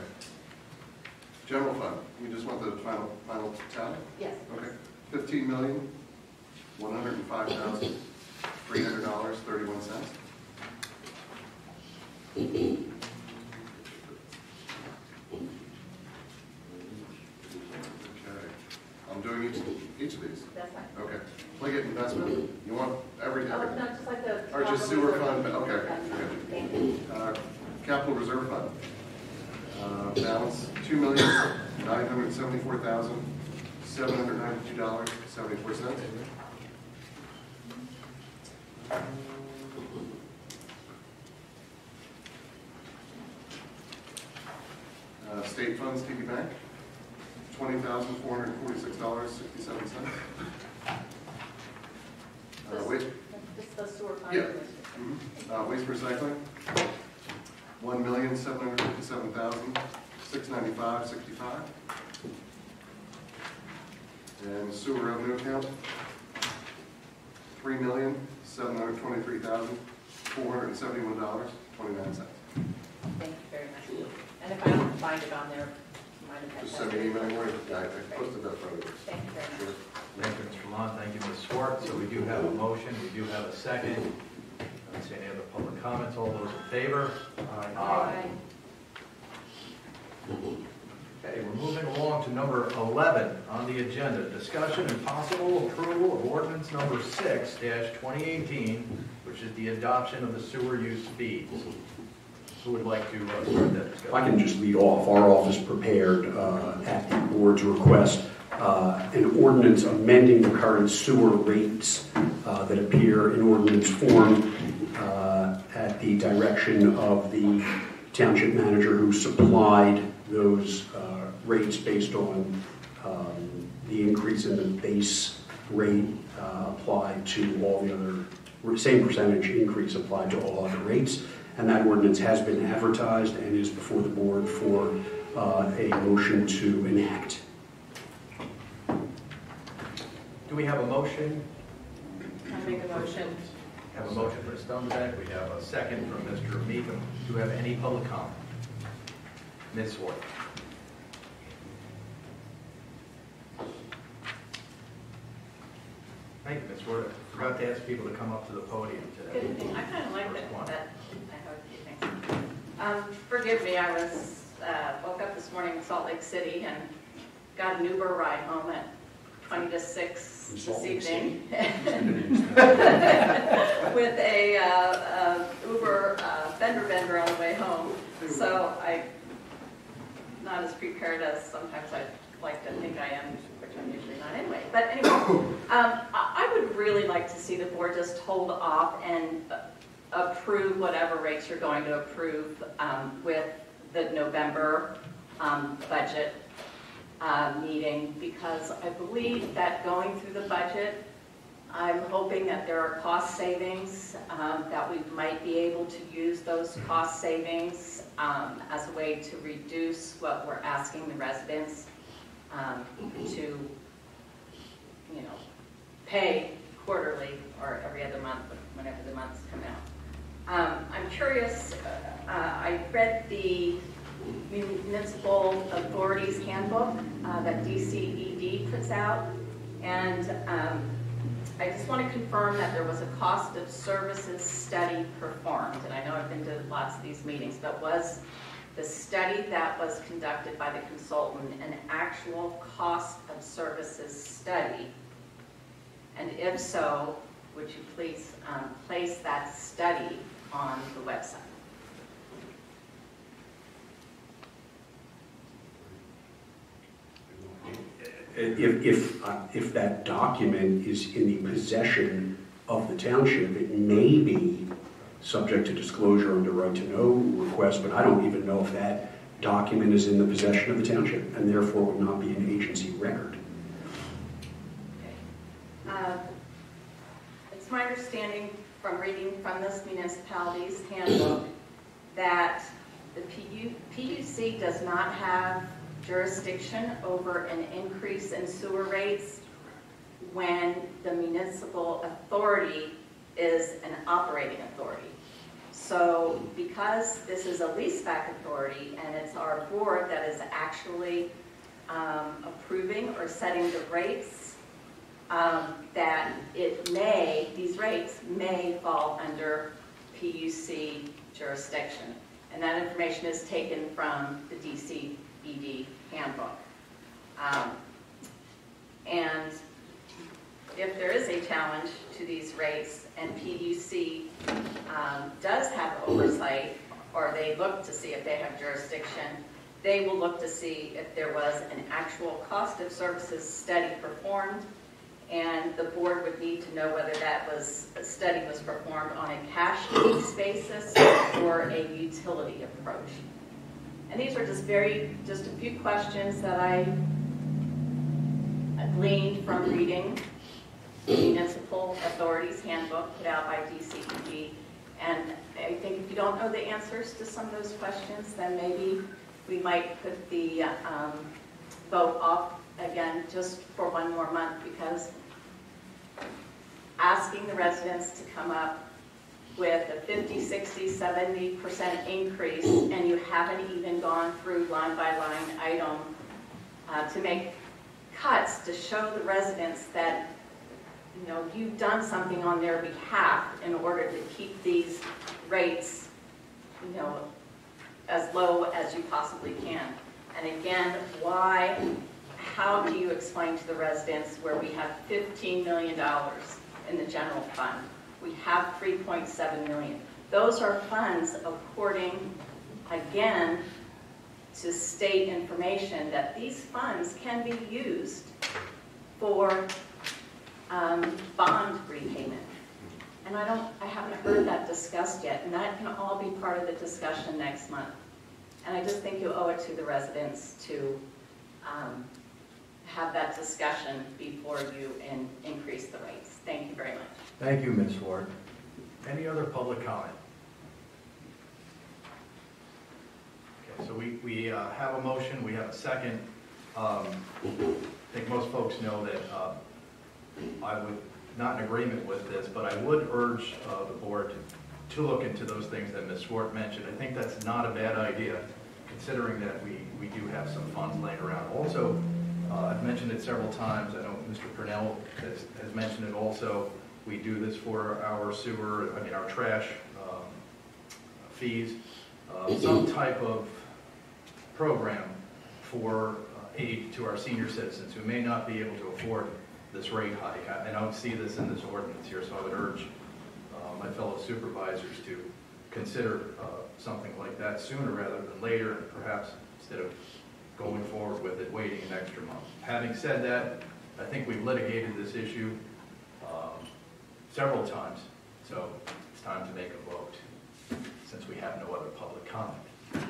General fund, you just want the final tally? Yes. Okay. $15,105,300.31. I'm doing each of these. That's fine. Okay. Liggett investment, you want everything? Oh, no, just like the. Or just sewer fund, okay. Thank you. Capital reserve fund. Balance $2,974,792.74. State funds, TD Bank, $20,446.67. Waste. Just the sewer fund. Yeah. Waste recycling, $1,757,695.65. And sewer revenue account, $3,723,471.29. Thank you very much. And if I don't find it on there, mind if I Just send me an email, I posted that for you. Thank you very much. Thank you, Mr. Lamont. Thank you, Ms. Swart. So we do have a motion. We do have a second. I don't see any other public comments. All those in favor? Aye. Okay, we're moving along to number 11 on the agenda. Discussion and possible approval of ordinance number 6-2018, which is the adoption of the sewer use fees. Who would like to start that discussion? I can just lead off. Our office prepared at the board's request an ordinance amending the current sewer rates that appear in ordinance form at the direction of the township manager who supplied those rates based on the increase in the base rate applied to all the other, same percentage increase applied to all other rates. And that ordinance has been advertised and is before the board for a motion to enact. Do we have a motion? I make a motion. Have a motion for Stone's Act. We have a second from Mr. Meekum. Do we have any public comment? Ms. Ward. Thank you, Ms. Ward. I forgot to ask people to come up to the podium today. Good thing. I kind of like that, but I have a few things. Forgive me, I was, woke up this morning in Salt Lake City and got an Uber ride home at 20 to 6 this evening with a Uber fender bender on the way home. So I'm not as prepared as sometimes I like to think I am, which I'm usually not anyway. But anyway, I would really like to see the board just hold off and approve whatever rates you're going to approve with the November budget meeting, because I believe that going through the budget, I'm hoping that there are cost savings, that we might be able to use those cost savings as a way to reduce what we're asking the residents to, pay quarterly or every other month, whenever the months come out. I'm curious, I read the Municipal Authorities Handbook that DCED puts out, and I just want to confirm that there was a cost of services study performed, and I know I've been to lots of these meetings, but was the study that was conducted by the consultant an actual cost of services study? And if so, would you please place that study on the website? If that document is in the possession of the township, it may be subject to disclosure under right to know request, but I don't even know if that document is in the possession of the township and therefore would not be an agency record. Okay. It's my understanding from reading from this municipality's handbook that the PUC does not have jurisdiction over an increase in sewer rates when the municipal authority is an operating authority. So because this is a leaseback authority and it's our board that is actually approving or setting the rates, that these rates may fall under PUC jurisdiction. And that information is taken from the DCED handbook. And if there is a challenge to these rates and PUC does have oversight, or they look to see if they have jurisdiction, they will look to see if there was an actual cost of services study performed, and the board would need to know whether that study was performed on a cash needs basis or a utility approach. And these are just a few questions that I gleaned from reading the Municipal Authorities Handbook put out by DCED. And I think if you don't know the answers to some of those questions, then maybe we might put the vote off again just for one more month, because asking the residents to come up with a 50, 60, 70% increase, and you haven't even gone through line by line item to make cuts to show the residents that you've done something on their behalf in order to keep these rates as low as you possibly can. And again, how do you explain to the residents where we have $15 million in the general fund? We have $3.7 million. Those are funds according, again, to state information, that these funds can be used for bond repayment. And I haven't heard that discussed yet, and that can all be part of the discussion next month. And I just think you owe it to the residents to have that discussion before you increase increase the rates. Thank you very much. Thank you, Ms. Ford. Any other public comment? Okay, so we have a motion, we have a second. I think most folks know that I would not in agreement with this, but I would urge the board to look into those things that Ms. Swart mentioned. I think that's not a bad idea, considering that we do have some funds laying around. Also, I've mentioned it several times. I know Mr. Purnell has mentioned it also. We do this for our sewer, our trash fees. Some type of program for aid to our senior citizens who may not be able to afford this rate hike. I don't see this in this ordinance here, so I would urge my fellow supervisors to consider something like that sooner rather than later, and perhaps instead of going forward with it, waiting an extra month. Having said that, I think we've litigated this issue several times, so it's time to make a vote since we have no other public comment.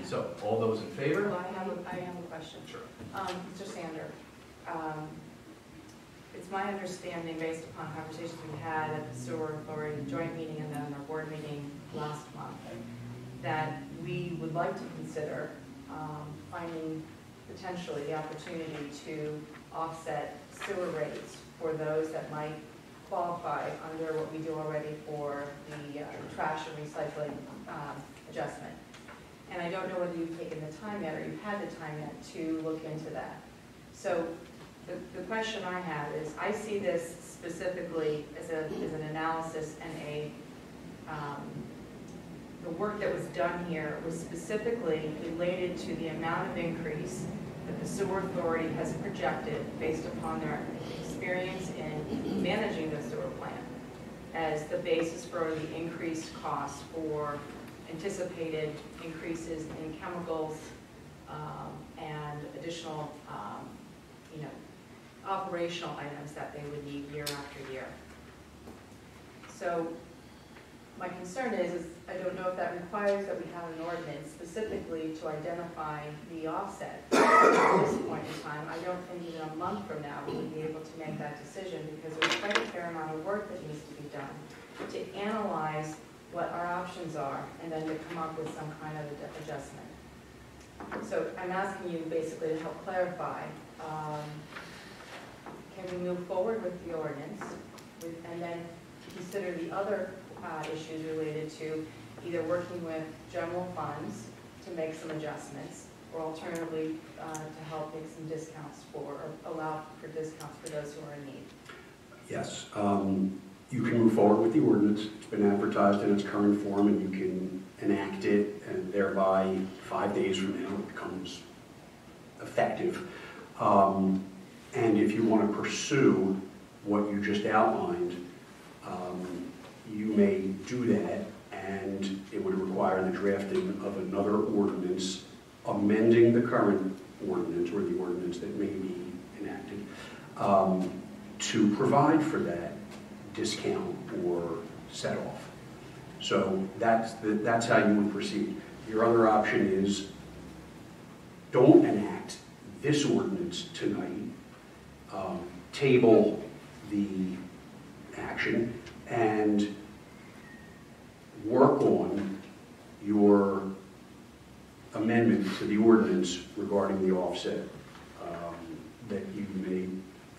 So, all those in favor? Well, I have a question. Sure. Mr. Sander, it's my understanding, based upon conversations we had at the Sewer Authority joint meeting and then our board meeting last month, that we would like to consider finding potentially the opportunity to offset sewer rates for those that might qualify under what we do already for the trash and recycling adjustment. And I don't know whether you've taken the time yet or you've had the time yet to look into that. So the question I have is, I see this specifically as an analysis and the work that was done here was specifically related to the amount of increase that the Sewer Authority has projected based upon their experience in managing the sewer plant as the basis for the increased costs for anticipated increases in chemicals and additional operational items that they would need year after year. So my concern is I don't know if that requires that we have an ordinance specifically to identify the offset. At this point in time, I don't think even a month from now we would be able to make that decision because there's quite a fair amount of work that needs to be done to analyze what our options are and then to come up with some kind of adjustment. So I'm asking you basically to help clarify, can we move forward with the ordinance and then consider the other issues related to either working with general funds to make some adjustments or alternatively to help make some discounts or allow for discounts for those who are in need? Yes. You can move forward with the ordinance. It's been advertised in its current form, and you can enact it, and thereby 5 days from now it becomes effective. And if you want to pursue what you just outlined, you may do that, and it would require the drafting of another ordinance amending the current ordinance or the ordinance that may be enacted to provide for that discount or set off. So that's how you would proceed. Your other option is don't enact this ordinance tonight, table the action, and work on your amendment to the ordinance regarding the offset that you may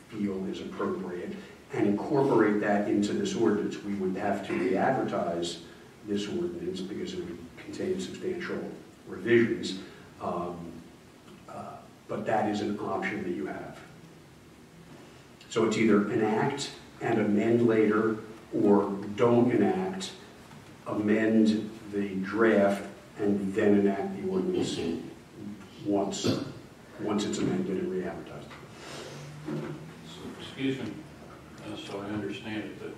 feel is appropriate, and incorporate that into this ordinance. We would have to re-advertise this ordinance because it would contain substantial revisions, but that is an option that you have. So it's either enact and amend later, or don't enact, amend the draft, and then enact the ordinance once it's amended and re-advertised. Excuse me, so I understand it,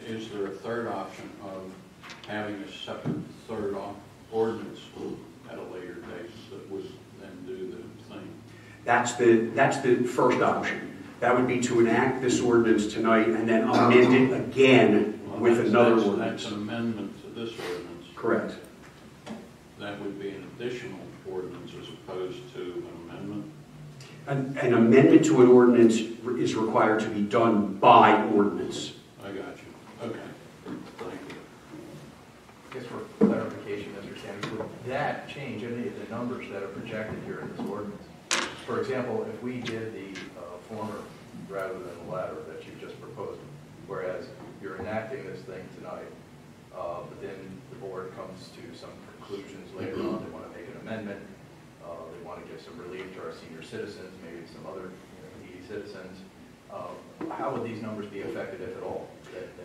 is there a third option of having a separate third ordinance at a later date that would then do the thing? That's the first option. That would be to enact this ordinance tonight and then amend it again with another ordinance. That's an amendment to this ordinance. Correct. That would be an additional ordinance as opposed to an amendment? An amendment to an ordinance is required to be done by ordinance. I got you. Okay. Thank you. I guess for clarification, Mr. Sanders, would that change any of the numbers that are projected here in this ordinance? For example, if we did the former rather than the latter that you just proposed, whereas you're enacting this thing tonight, but then the board comes to some conclusions later on, they want to make an amendment, they want to give some relief to our senior citizens, maybe some other needy citizens, how would these numbers be affected, if at all?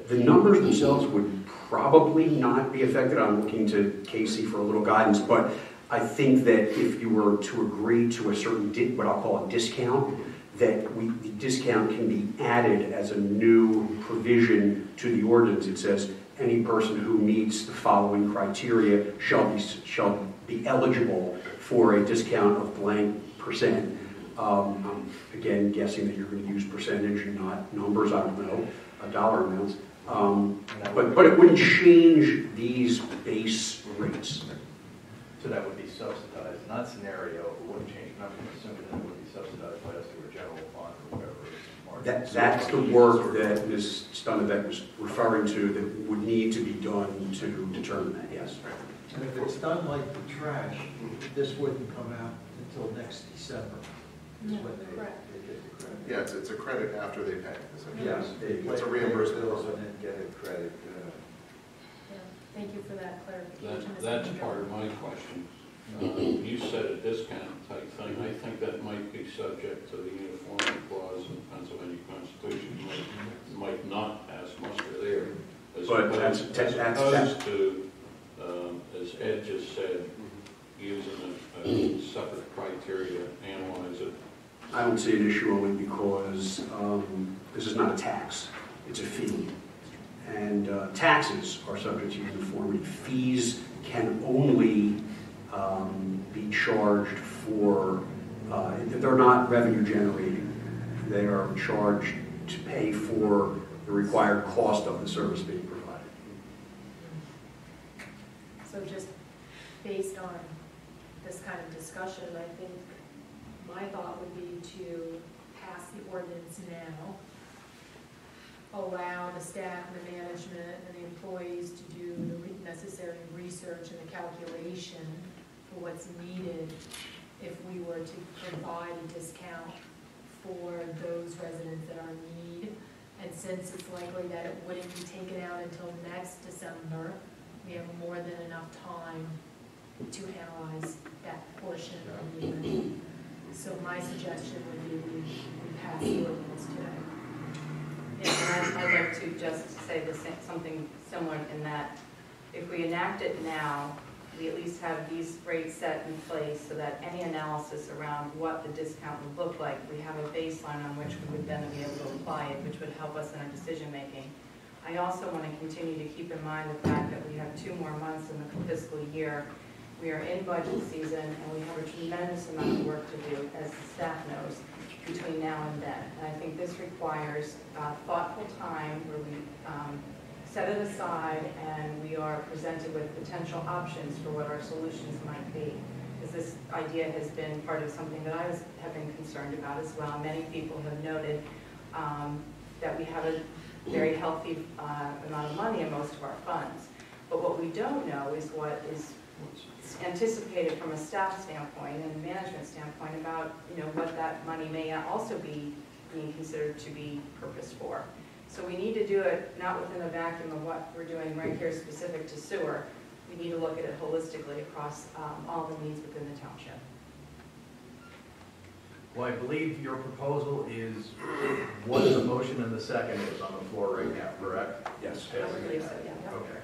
The numbers themselves would probably not be affected. I'm looking to Casey for a little guidance, but I think that if you were to agree to a certain, what I'll call a discount, that the discount can be added as a new provision to the ordinance. It says any person who meets the following criteria shall be eligible for a discount of blank percent. I'm again guessing that you're going to use percentage and not numbers. I don't know, dollar amounts. But it wouldn't change these base rates. So that would be subsidized, not scenario, it wouldn't change nothing, assuming that it would be subsidized by us through a general fund or whatever. That's the work that Ms. Stunnebeck was referring to that would need to be done to determine that, yes. And if it's done like the trash, this wouldn't come out until next December. No, correct. They get the credit. Yeah, it's a credit after they pay. Yes, It's a reimbursement bills program. and then get a credit. Yeah, thank you for that clarification. Ms. That's Andrew. part of my question. You said a discount type thing. I think that might be subject to the uniformity clause in the Pennsylvania Constitution. Might not pass muster there. As But opposed that's to, as Ed just said, using a separate criteria to analyze it. I don't see an issue only because this is not a tax, it's a fee. And taxes are subject to uniformity. Fees can only be charged for, they're not revenue generating. They are charged to pay for the required cost of the service being provided. So just based on this kind of discussion, I think my thought would be to pass the ordinance now, allow the staff and the management and the employees to do the necessary research and the calculation for what's needed if we were to provide a discount for those residents that are in need. And since it's likely that it wouldn't be taken out until next December, we have more than enough time to analyze that portion of the agreement. So my suggestion would be we pass the ordinance today. And I'd like to just say something similar in that if we enact it now, we at least have these rates set in place so that any analysis around what the discount would look like, we have a baseline on which we would then be able to apply it, which would help us in our decision making. I also want to continue to keep in mind the fact that we have 2 more months in the fiscal year. We are in budget season and we have a tremendous amount of work to do, as the staff knows, between now and then. And I think this requires thoughtful time where we set it aside and we are presented with potential options for what our solutions might be. Because this idea has been part of something that I have been concerned about as well. Many people have noted that we have a very healthy amount of money in most of our funds. But what we don't know is what is anticipated from a staff standpoint and management standpoint about, what that money may also be being considered to be purposed for. So we need to do it not within a vacuum of what we're doing right here specific to sewer. We need to look at it holistically across all the needs within the township. Well, I believe your proposal is what the motion and the second is on the floor right now, correct? Yes. I believe so, yeah. Okay.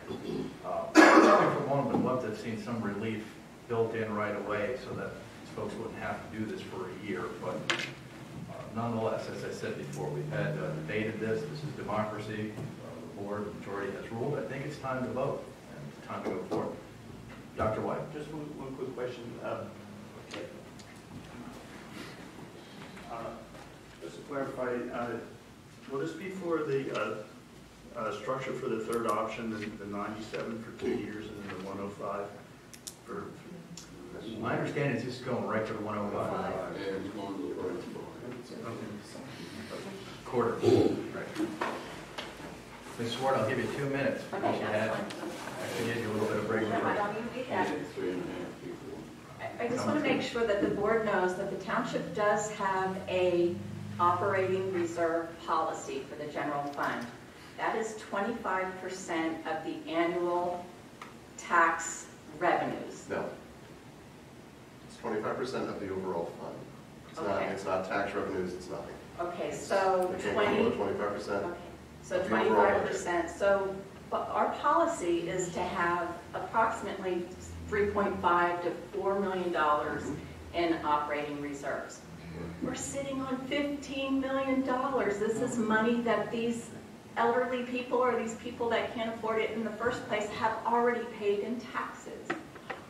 I for one would love to have seen some relief built in right away so that these folks wouldn't have to do this for a year. But nonetheless, as I said before, we've had debated this. This is democracy. The board, the majority has ruled. I think it's time to vote and it's time to go forward. Dr. White. Just one quick question. Just to clarify, will this be for the structure for the third option, the 97 for 2 years and then the 105 for My understanding is this is going right to the 105. Yeah, it's going to the first floor. Quarter. Right. Ms. Swart, I'll give you 2 minutes. Okay, Because you that's had- fine. I can give you a little bit of break. No, I don't even need that. 3.5 before. I just want to make sure that the board knows that the township does have a operating reserve policy for the general fund. That is 25% of the annual tax revenues. No. It's 25% of the overall fund. Okay. It's not tax revenues, it's nothing. Okay, so It can't 20. go below 25%. Okay, so of the overall budget. 25%. So but our policy is to have approximately $3.5 to $4 million in operating reserves. We're sitting on $15 million. This is money that these elderly people or these people that can't afford it in the first place have already paid in taxes.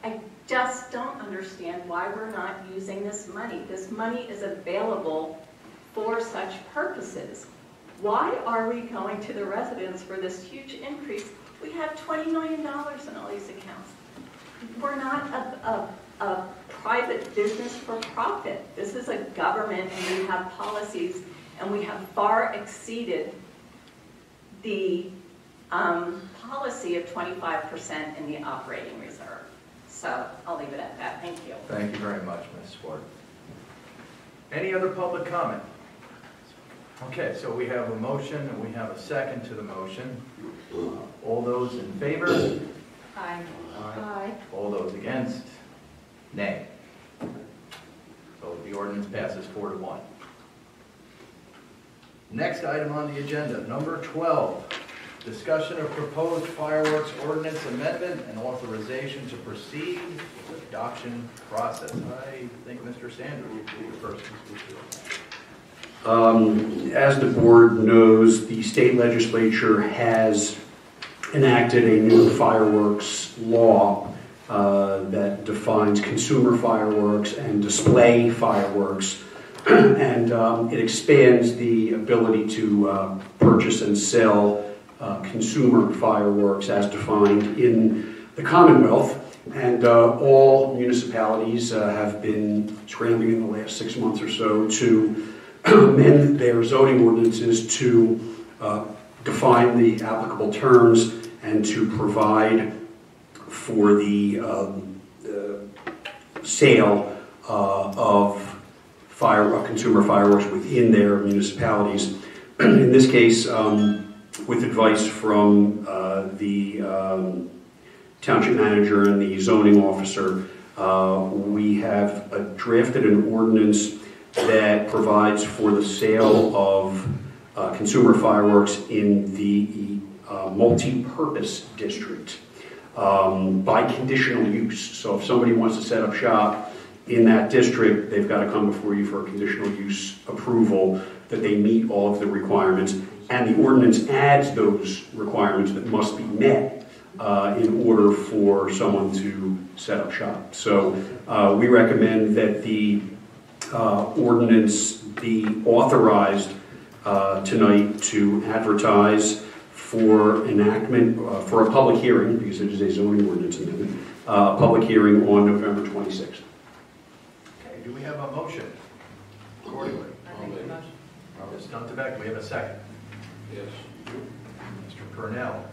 I just don't understand why we're not using this money. This money is available for such purposes. Why are we going to the residents for this huge increase? We have $20 million in all these accounts. We're not a private business for profit. This is a government, and we have policies, and we have far exceeded the policy of 25% in the operating reserve. So I'll leave it at that. Thank you. Thank you very much, Ms. Swart. Any other public comment? Okay, so we have a motion and we have a second to the motion. All those in favor? Aye. Aye. All those against? Nay. So the ordinance passes 4-1. Next item on the agenda, number 12, discussion of proposed fireworks ordinance amendment and authorization to proceed with adoption process. I think Mr. Sanders will be the first to speak to it. As the board knows, the state legislature has enacted a new fireworks law that defines consumer fireworks and display fireworks, and it expands the ability to purchase and sell consumer fireworks as defined in the Commonwealth. And all municipalities have been scrambling in the last 6 months or so to amend their zoning ordinances to define the applicable terms and to provide for the sale of consumer fireworks within their municipalities. In this case, with advice from the township manager and the zoning officer, we have drafted an ordinance that provides for the sale of consumer fireworks in the multi-purpose district by conditional use. So if somebody wants to set up shop in that district, they've got to come before you for a conditional use approval that they meet all of the requirements. And the ordinance adds those requirements that must be met in order for someone to set up shop. So we recommend that the ordinance be authorized tonight to advertise for enactment, for a public hearing, because it is a zoning ordinance amendment, a public hearing on November 26th. Okay, do we have a motion accordingly? I make the motion. Ms. Duntebeck, do we have a second? Yes. Mr. Purnell,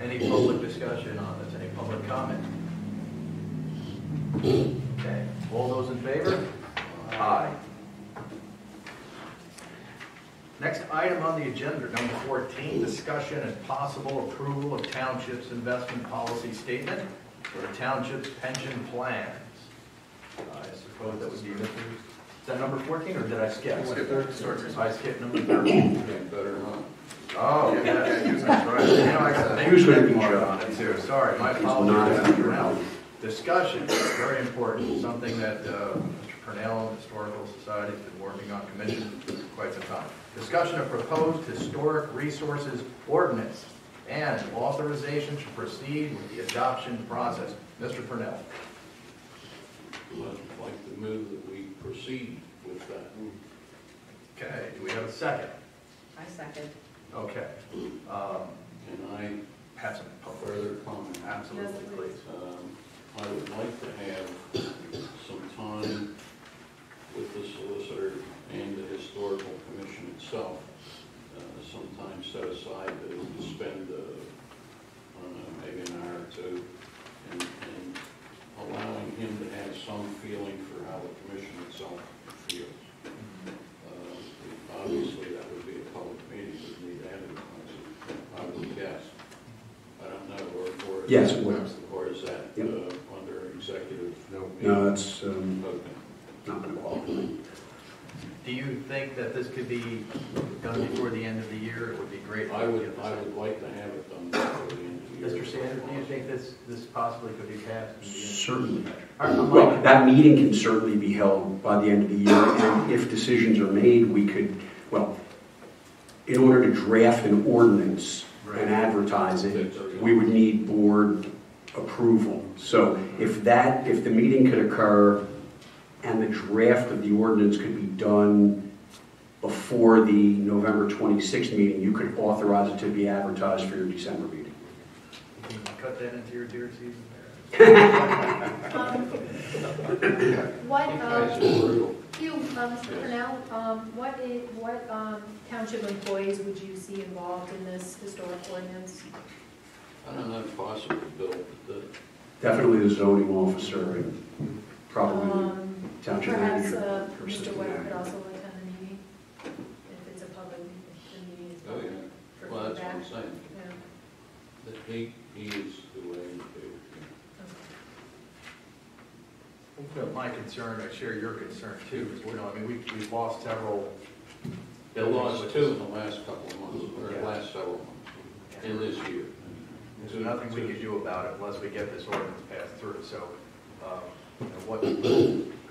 any public discussion on this? Any public comment? Okay, all those in favor? Aye. Next item on the agenda, number 14, discussion and possible approval of township's investment policy statement for the township's pension plans. I suppose that would be Mr. Is that number 14 or did I skip? I skipped number 13. Better not. Oh, yeah, that's right. You know, I got Who's going to be more shut? on it too. Sorry, my apologies. Mr. Purnell. Discussion, very important, something that Mr. Purnell and the Historical Society has been working on commission for quite some time. Discussion of proposed historic resources ordinance and authorization to proceed with the adoption process. Mr. Purnell. I'd like to move that we proceed with that. Okay, do we have a second? I second. Okay. Can I Have some further comment? Absolutely, please. I would like to have some time with the solicitor and the historical commission itself, sometime set aside to spend, I don't know, maybe an hour or two, and allowing him to have some feeling for how the commission itself feels. Obviously, that would be a public meeting, would need advertising, I would guess. I don't know, or Yes, is it would. or is that Yep. Under executive? No, that's Okay. not going to qualify. Do you think that this could be done before the end of the year? It would be great. I would like to have it done before the end of the year. Mr. Sanders, do you think this possibly could be passed? Certainly. I'm Well, like- that meeting can certainly be held by the end of the year, and if decisions are made, we could, well, in order to draft an ordinance and advertise it, we would need board approval. So if the meeting could occur and the draft of the ordinance could be done before the November 26th meeting, you could authorize it to be advertised for your December meeting. Can you cut that into your deer season? Mr. Cornell, what township employees would you see involved in this historic ordinance? I don't know if possible, Bill, but Definitely the zoning officer and probably township Perhaps manager. or Mr. assistant Webb could manager. also attend the meeting, if it's a public meeting. oh yeah, For well, that's what I'm feedback. saying. Yeah. That he is the way to do My concern, I share your concern too, is we've lost several They lost two in the last couple of months, or Yeah. last several months, in this year. There's nothing we can do about it unless we get this ordinance passed through. So, what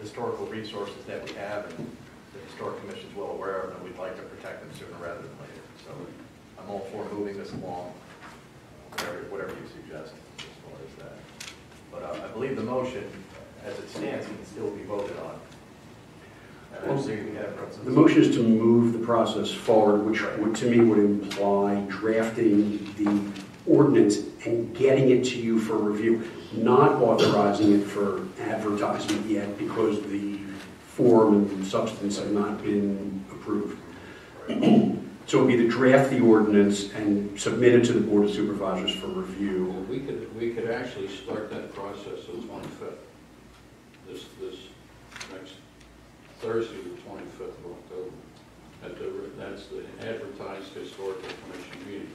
historical resources that we have, and the historic commission is well aware of, and we'd like to protect them sooner rather than later. So, I'm all for moving this along, whatever you suggest as far as that. But I believe the motion, as it stands, can still be voted on. And I see we have The motion is to move the process forward, which would, to me would imply drafting the ordinance and getting it to you for review, not authorizing it for advertisement yet because the form and substance have not been approved. So it would be to draft the ordinance and submit it to the Board of Supervisors for review. Well, we could actually start that process on the 25th. This next Thursday, the 25th of October. That's the advertised historical commission meeting.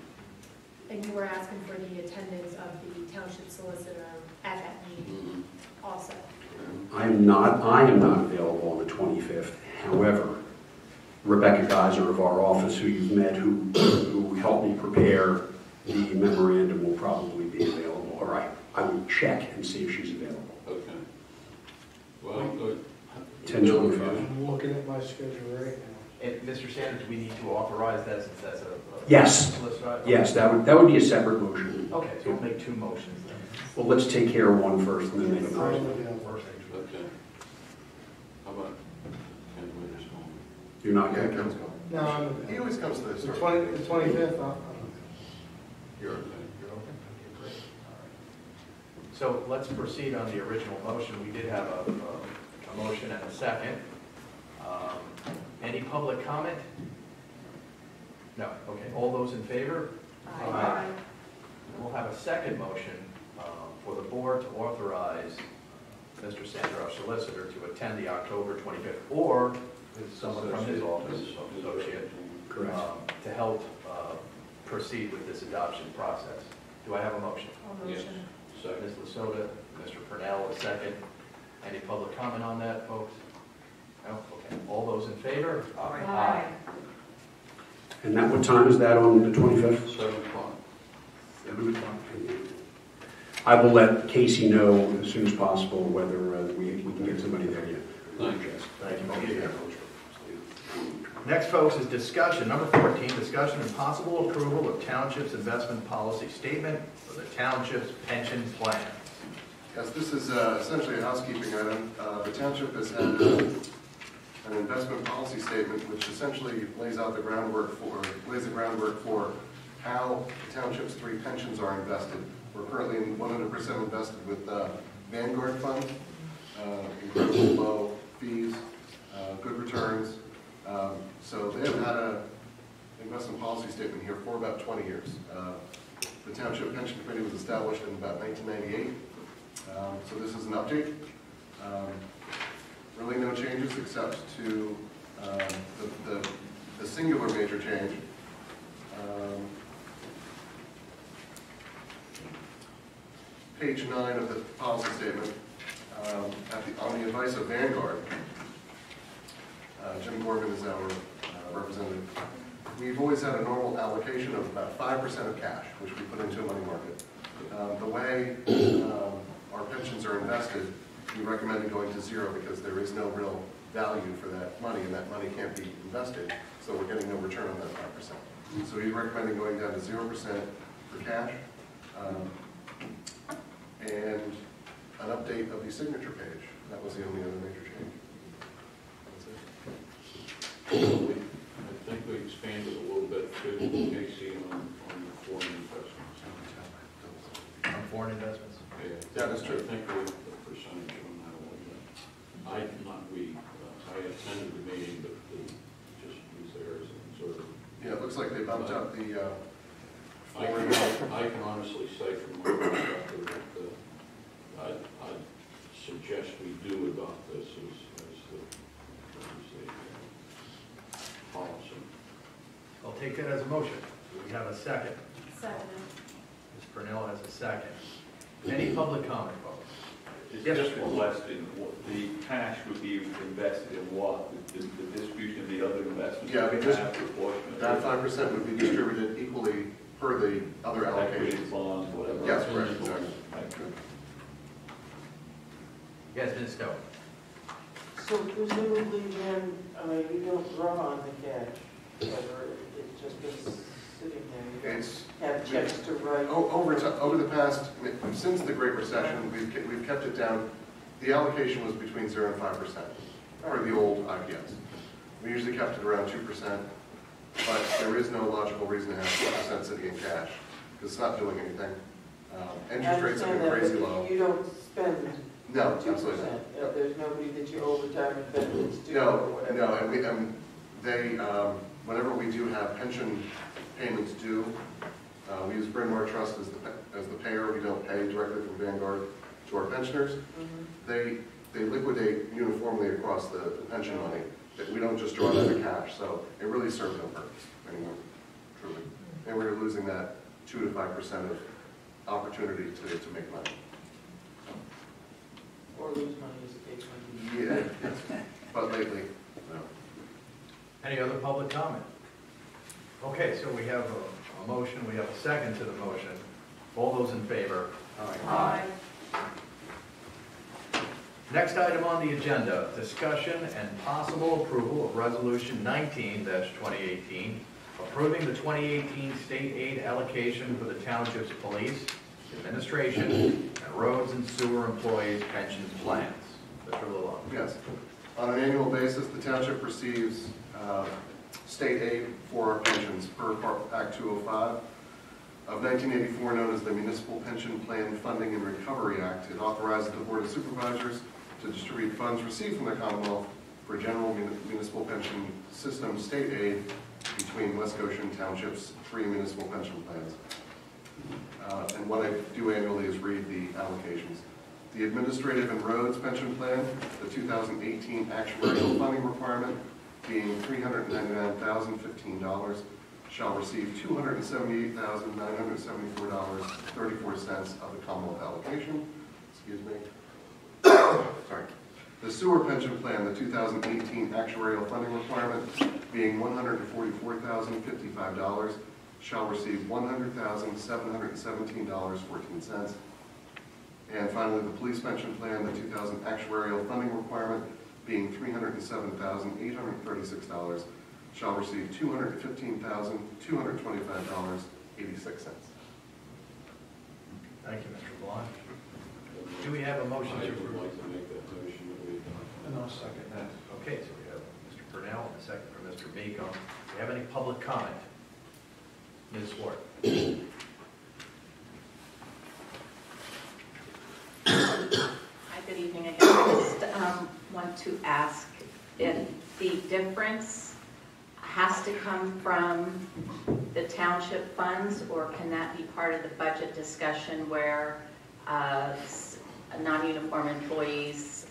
And you were asking for the attendance of the township solicitor at that meeting also. I am not available on the 25th. However, Rebecca Geiser of our office, who you've met, who helped me prepare the memorandum, will probably be available. All right, I will check and see if she's available. Okay. Well, good. 10:25. I'm looking at my schedule right now. And Mr. Sanders, we need to authorize that since that's a Yes. solicitor? Yes, that would be a separate motion. Okay, so we'll make two motions then. Well, let's take care of one first and then make a I'm first. looking at first. Okay. How about Ken Winters going? You're not Yeah, going to Ken's going. No, He always comes to the the historic. 25th, You're okay? You're okay? Okay, great. All right. So let's proceed on the original motion. We did have a motion and a second. Any public comment? No. Okay, all those in favor? Aye. We'll have a second motion for the board to authorize Mr. Sanders, our solicitor, to attend the October 25th, or someone from his office, associate, Correct. to help proceed with this adoption process. Do I have a motion? All motion. So Ms. Lasota, Mr. Purnell, a second. Any public comment on that, folks? No? Okay. All those in favor? Aye. And what time is that on the 25th? 7 o'clock. 7 o'clock. I will let Casey know as soon as possible whether we can get somebody there yet. Thank you. Thank you. Next, folks, is discussion. Number 14, discussion and possible approval of Township's investment policy statement for the Township's pension plan. Yes, this is essentially a housekeeping item. The township has had an investment policy statement which essentially lays the groundwork for how the township's 3 pensions are invested. We're currently 100% invested with Vanguard Fund, incredibly low fees, good returns. So they have had an investment policy statement here for about 20 years. The Township Pension Committee was established in about 1998. So this is an update. Really no changes except to the singular major change. Page 9 of the policy statement, on the advice of Vanguard, Jim Morgan is our representative. We've always had a normal allocation of about 5% of cash, which we put into a money market. The way our pensions are invested, we recommended going to zero because there is no real value for that money, and that money can't be invested, so we're getting no return on that 5%. So he's recommending going down to 0% for cash, and an update of the signature page. That was the only other major change. That's it. I think we expanded a little bit too, Casey, on the foreign investments. On foreign investments? Yeah, that is true. I think we the percentage on that a little bit. I attended the meeting, but just was there as an observer. Yeah, it looks like they bumped up the foreign. I can honestly say from my perspective that I'd suggest we do adopt this as the policy. I'll take that as a motion. Do we have a second? Second. Ms. Purnell has a second. Any public comment, folks? It's just requesting what the cash would be invested in what? The distribution of the other investments? Yeah, because proportionate. that 5% would be distributed equally per the other allocations. Bonds, whatever. Yes, correct, exactly. Yes, Ms. Stowe. So presumably then, you don't draw on the cash, ever, it just is sitting there, you It's, don't have checks to write? over the past, since the Great Recession, we've kept it down. The allocation was between 0 and 5% for the old IPS. We usually kept it around 2%, but there is no logical reason to have 2% sitting in cash, because it's not doing anything. Interest rates have been crazy low. You don't spend No, 2%. absolutely not. There's nobody that you overtime and benefits to or No, whatever? no, and whenever we do have pension payments due, we use Bryn Mawr Trust as the payer. We don't pay directly from Vanguard to our pensioners. They liquidate uniformly across the pension money. We don't just draw that in cash, so it really serves no purpose anymore, truly. And we're losing that 2 to 5% of opportunity to make money. Or lose money as the case may be. Yeah, yes. But lately, no. Any other public comment? Okay, so we have a motion, we have a second to the motion. All those in favor? Aye. Next item on the agenda, discussion and possible approval of Resolution 19-2018, approving the 2018 state aid allocation for the township's police, administration, and roads and sewer employees' pension plans. Mr. Lalonde. Yes. On an annual basis, the township receives state aid for our pensions per Act 205 of 1984, known as the Municipal Pension Plan Funding and Recovery Act. It authorizes the Board of Supervisors to distribute funds received from the Commonwealth for general municipal pension system state aid between West Goshen Township's 3 municipal pension plans. And what I do annually is read the allocations. The Administrative and Roads Pension Plan, the 2018 actuarial funding requirement being $399,015, shall receive $278,974.34 of the Commonwealth allocation. Excuse me. Sorry. The Sewer Pension Plan, the 2018 actuarial funding requirement being $144,055, shall receive $100,717.14. And finally, the Police Pension Plan, the 2000 actuarial funding requirement being $307,836, shall receive $215,225.86. Thank you, Mr. Blunt. Do we have a motion to approve? I would like to make that motion that we adopt. And I'll second that. Okay, so we have Mr. Purnell and a second from Mr. Beacom. Do we have any public comment? Ms. Swart. difference has to come from the township funds, or can that be part of the budget discussion where non-uniform employees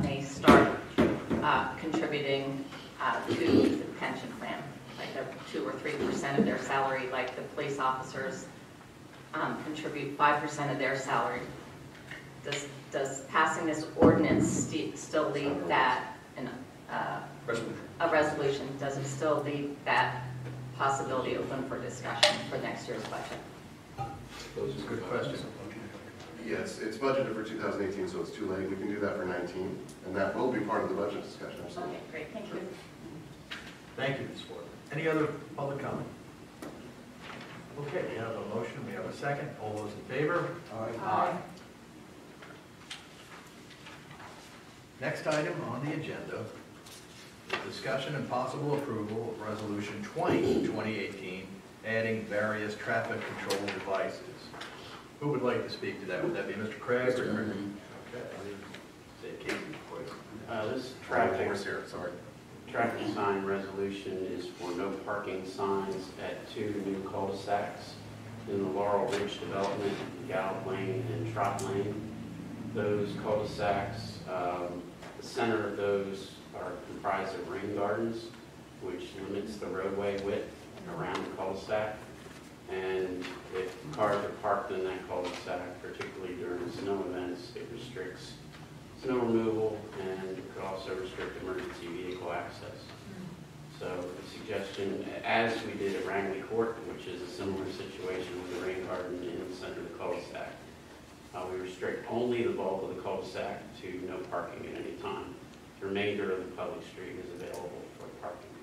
may start contributing to the pension plan, like 2 or 3% of their salary, like the police officers contribute 5% of their salary. Does passing this ordinance still leave that in a resolution? Does it still leave that possibility open for discussion for next year's budget? Those are good questions. Yes, it's budgeted for 2018, so it's too late. We can do that for 19, and that will be part of the budget discussion. Okay, great, thank you. Thank you, Ms. Ford. Any other public comment? Okay, we have a motion, we have a second. All those in favor? Aye. Next item on the agenda is discussion and possible approval of Resolution 20, 2018, adding various traffic control devices. Who would like to speak to that? Would that be Mr. Craig? Mr. Or? Okay. Say Casey, please. This traffic sign resolution is for no parking signs at 2 new cul-de-sacs in the Laurel Ridge development, Gallup Lane and Trot Lane. Those cul-de-sacs, the center of those are comprised of rain gardens, which limits the roadway width around the cul-de-sac. And if cars are parked in that cul-de-sac, particularly during snow events, it restricts snow removal and it could also restrict emergency vehicle access. So the suggestion, as we did at Rangley Court, which is a similar situation with the rain garden in the center of the cul-de-sac, we restrict only the bulk of the cul-de-sac to no parking at any time. The remainder of the public street is available for parking.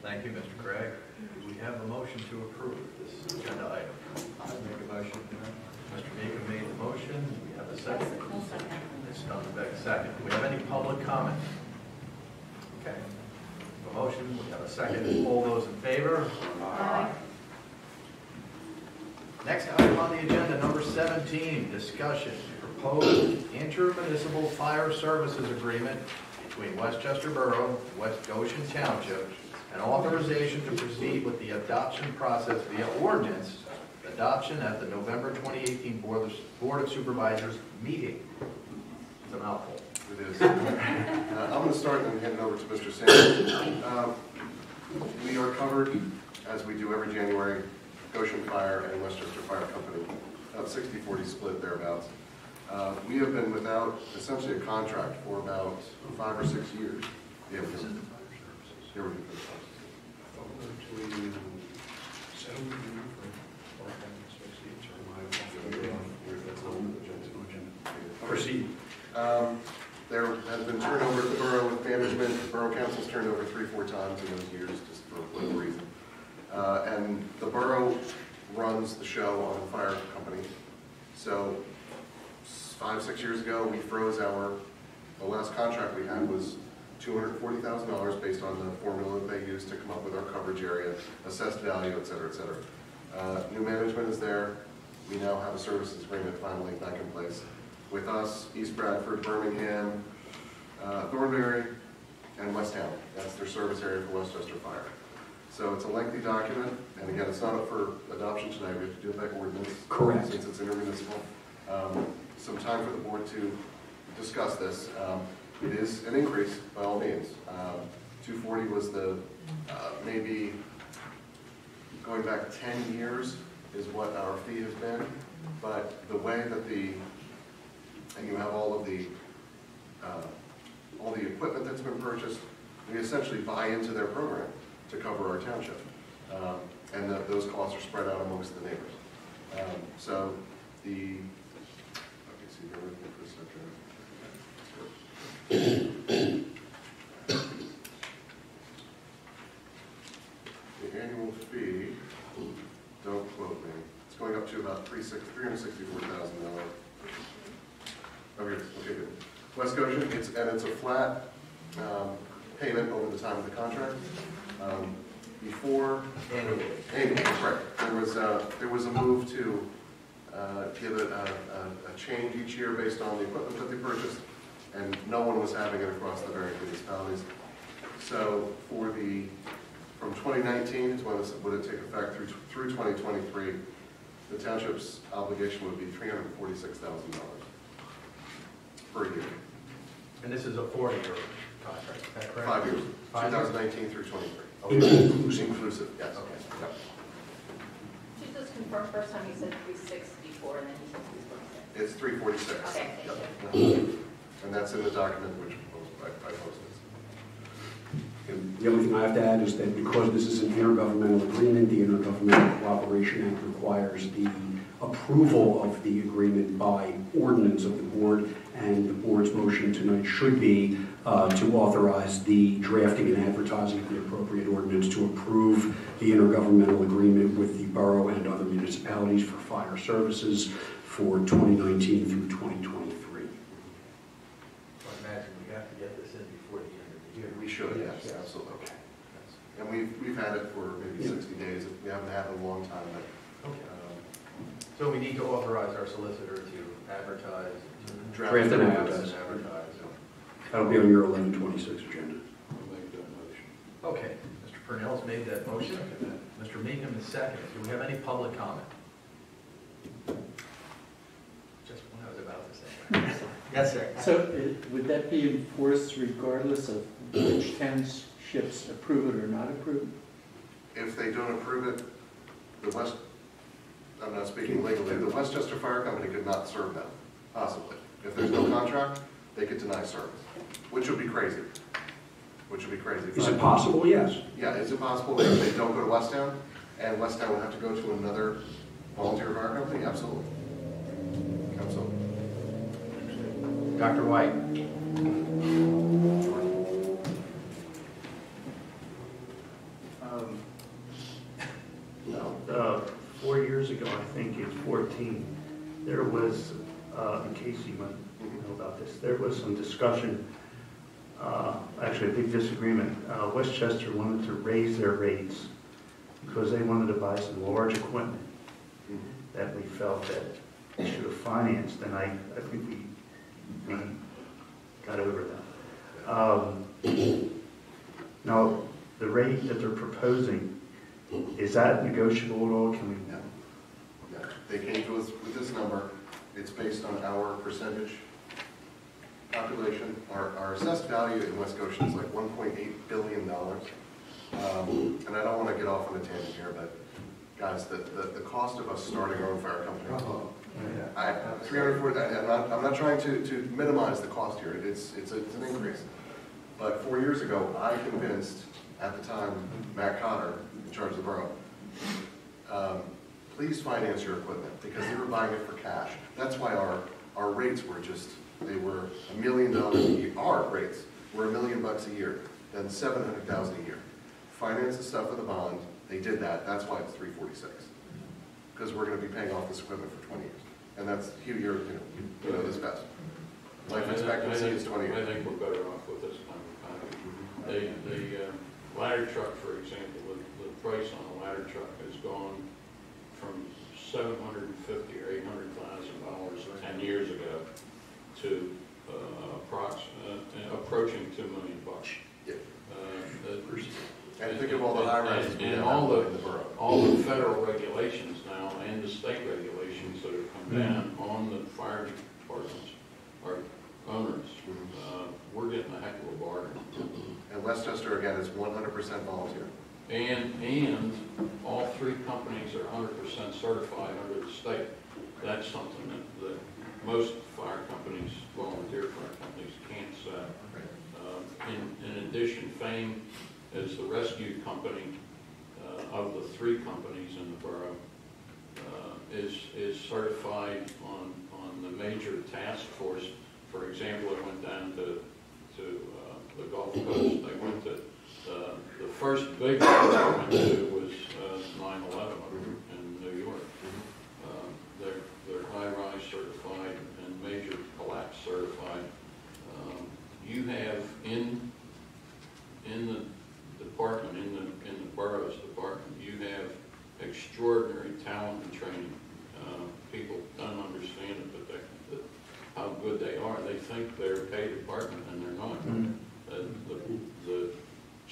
Thank you, Mr. Craig. Do we have a motion to approve this agenda item? I make a motion. Mr. Meekum made the motion. We have a second. Ms. Stunbeck, second. Do we have any public comment? Okay. A motion, we have a second. All those in favor? Aye. Next item on the agenda, number 17, discussion. Proposed intermunicipal fire services agreement between Westchester Borough, West Goshen Township, and authorization to proceed with the adoption process via ordinance adoption at the November 2018 Board of Supervisors meeting. It's a mouthful. It is. I'm going to start and then hand it over to Mr. Sanders. We are covered, as we do every January, Goshen Fire and Westchester Fire Company, about 60-40 split thereabouts. We have been without essentially a contract for about 5 or 6 years. Yeah, here we go. Proceed. There has been turnover at the borough with management. The borough council's turned over 3-4 times in those years, just for whatever reason. And the borough runs the show on the fire company. So 5-6 years ago, we froze the last contract we had was $240,000 based on the formula that they used to come up with our coverage area, assessed value, et cetera, et cetera. New management is there. We now have a services agreement finally back in place with us, East Bradford, Birmingham, Thornbury, and West Town. That's their service area for Westchester Fire. So it's a lengthy document, and again, it's not up for adoption tonight. We have to do it by ordinance. Correct. Since it's intermunicipal. Some time for the board to discuss this. It is an increase by all means. 240 was the maybe going back 10 years is what our fee has been, but the way that and you have all the equipment that's been purchased, we essentially buy into their program to cover our township, and those costs are spread out amongst the neighbors. So the the annual fee, don't quote me, it's going up to about $364,000. Okay, good. West Goshen, it's a flat payment over the time of the contract. Before annually, right? There was a move to give it a change each year based on the equipment that they purchased, and no one was having it across the various municipalities. So for from 2019 is when would it take effect through 2023, the township's obligation would be $346,000 per year. And this is a 40-year contract, is that correct? 5 years, 5 years? 2019 through 23. Okay. Inclusive, yes. Okay. Yep. Could you just confirm, first time you said 364 and then you said 346? It's 346. Okay, thank Yep. And that's in the document which I posted. And the only thing I have to add is that because this is an intergovernmental agreement, the Intergovernmental Cooperation Act requires the approval of the agreement by ordinance of the board, and the board's motion tonight should be to authorize the drafting and advertising of the appropriate ordinance to approve the intergovernmental agreement with the borough and other municipalities for fire services for 2019 through 2023. I imagine we have to get this in before the end of the year. We should, yes, absolutely. And we've had it for maybe 60 days. We haven't had it in a long time. But, So we need to authorize our solicitor to advertise, Draft and advertise. That'll be on your 11/26 agenda. I'll make that motion. Okay, Mr. Purnell's made that motion. Mr. Meekum is second. Do we have any public comment? Just what I was about to say. Yes, sir. So would that be enforced regardless of which townships approve it or not approve it? if they don't approve it, I'm not speaking legally, the Westchester Fire Company could not serve them, possibly. If there's no contract, they could deny service, which would be crazy. Is it possible? Yes. Yeah, is it possible that if they don't go to Westtown, and Westtown would have to go to another volunteer fire company? Absolutely. Absolutely. Dr. White. No, 4 years ago, I think it's 14, there was, in case you might know about this, there was some discussion, actually a big disagreement. Westchester wanted to raise their rates because they wanted to buy some large equipment that we felt that they should have financed, and I think we got over that. Now, the rate that they're proposing, is that negotiable at all? Can we? No. They came to us with this number. It's based on our percentage population. Our assessed value in West Goshen is like $1.8 billion. And I don't want to get off on a tangent here, but guys, the cost of us starting our own fire company, I'm not trying to minimize the cost here. It's an increase. But 4 years ago, I convinced, at the time, Matt Cotter, in charge of the borough, please finance your equipment, because they were buying it for cash. That's why our rates were they were $1 million a year. Our rates were $1 million a year, then $700,000 a year. Finance the stuff with a bond, they did that, that's why it's $346. Because we're going to be paying off this equipment for 20 years. And that's, Hugh, you know this best. Life expectancy is 20 years. I think we're better off with this kind of contract. The ladder truck, for example, the price on a ladder truck has gone from $750,000 or $800,000 10 years ago to approaching $2 million. Yeah. And think of all the high rises and all the federal regulations now and the state regulations that have come down on the fire departments or owners. We're getting a heck of a bargain. And Westchester, again, is 100% volunteer. And all three companies are 100% certified under the state. That's something that most fire companies, volunteer fire companies, can't say. In addition, FAME is the rescue company of the three companies in the borough, is certified on the major task force. For example, it went down to the Gulf Coast. They went to the first big one they went to was 9/11 in New York. They're high-rise certified and major collapse certified. You have in the department, in the borough's department, you have extraordinary talent and training. People don't understand it, but how good they are. They think they're a paid department, and they're not.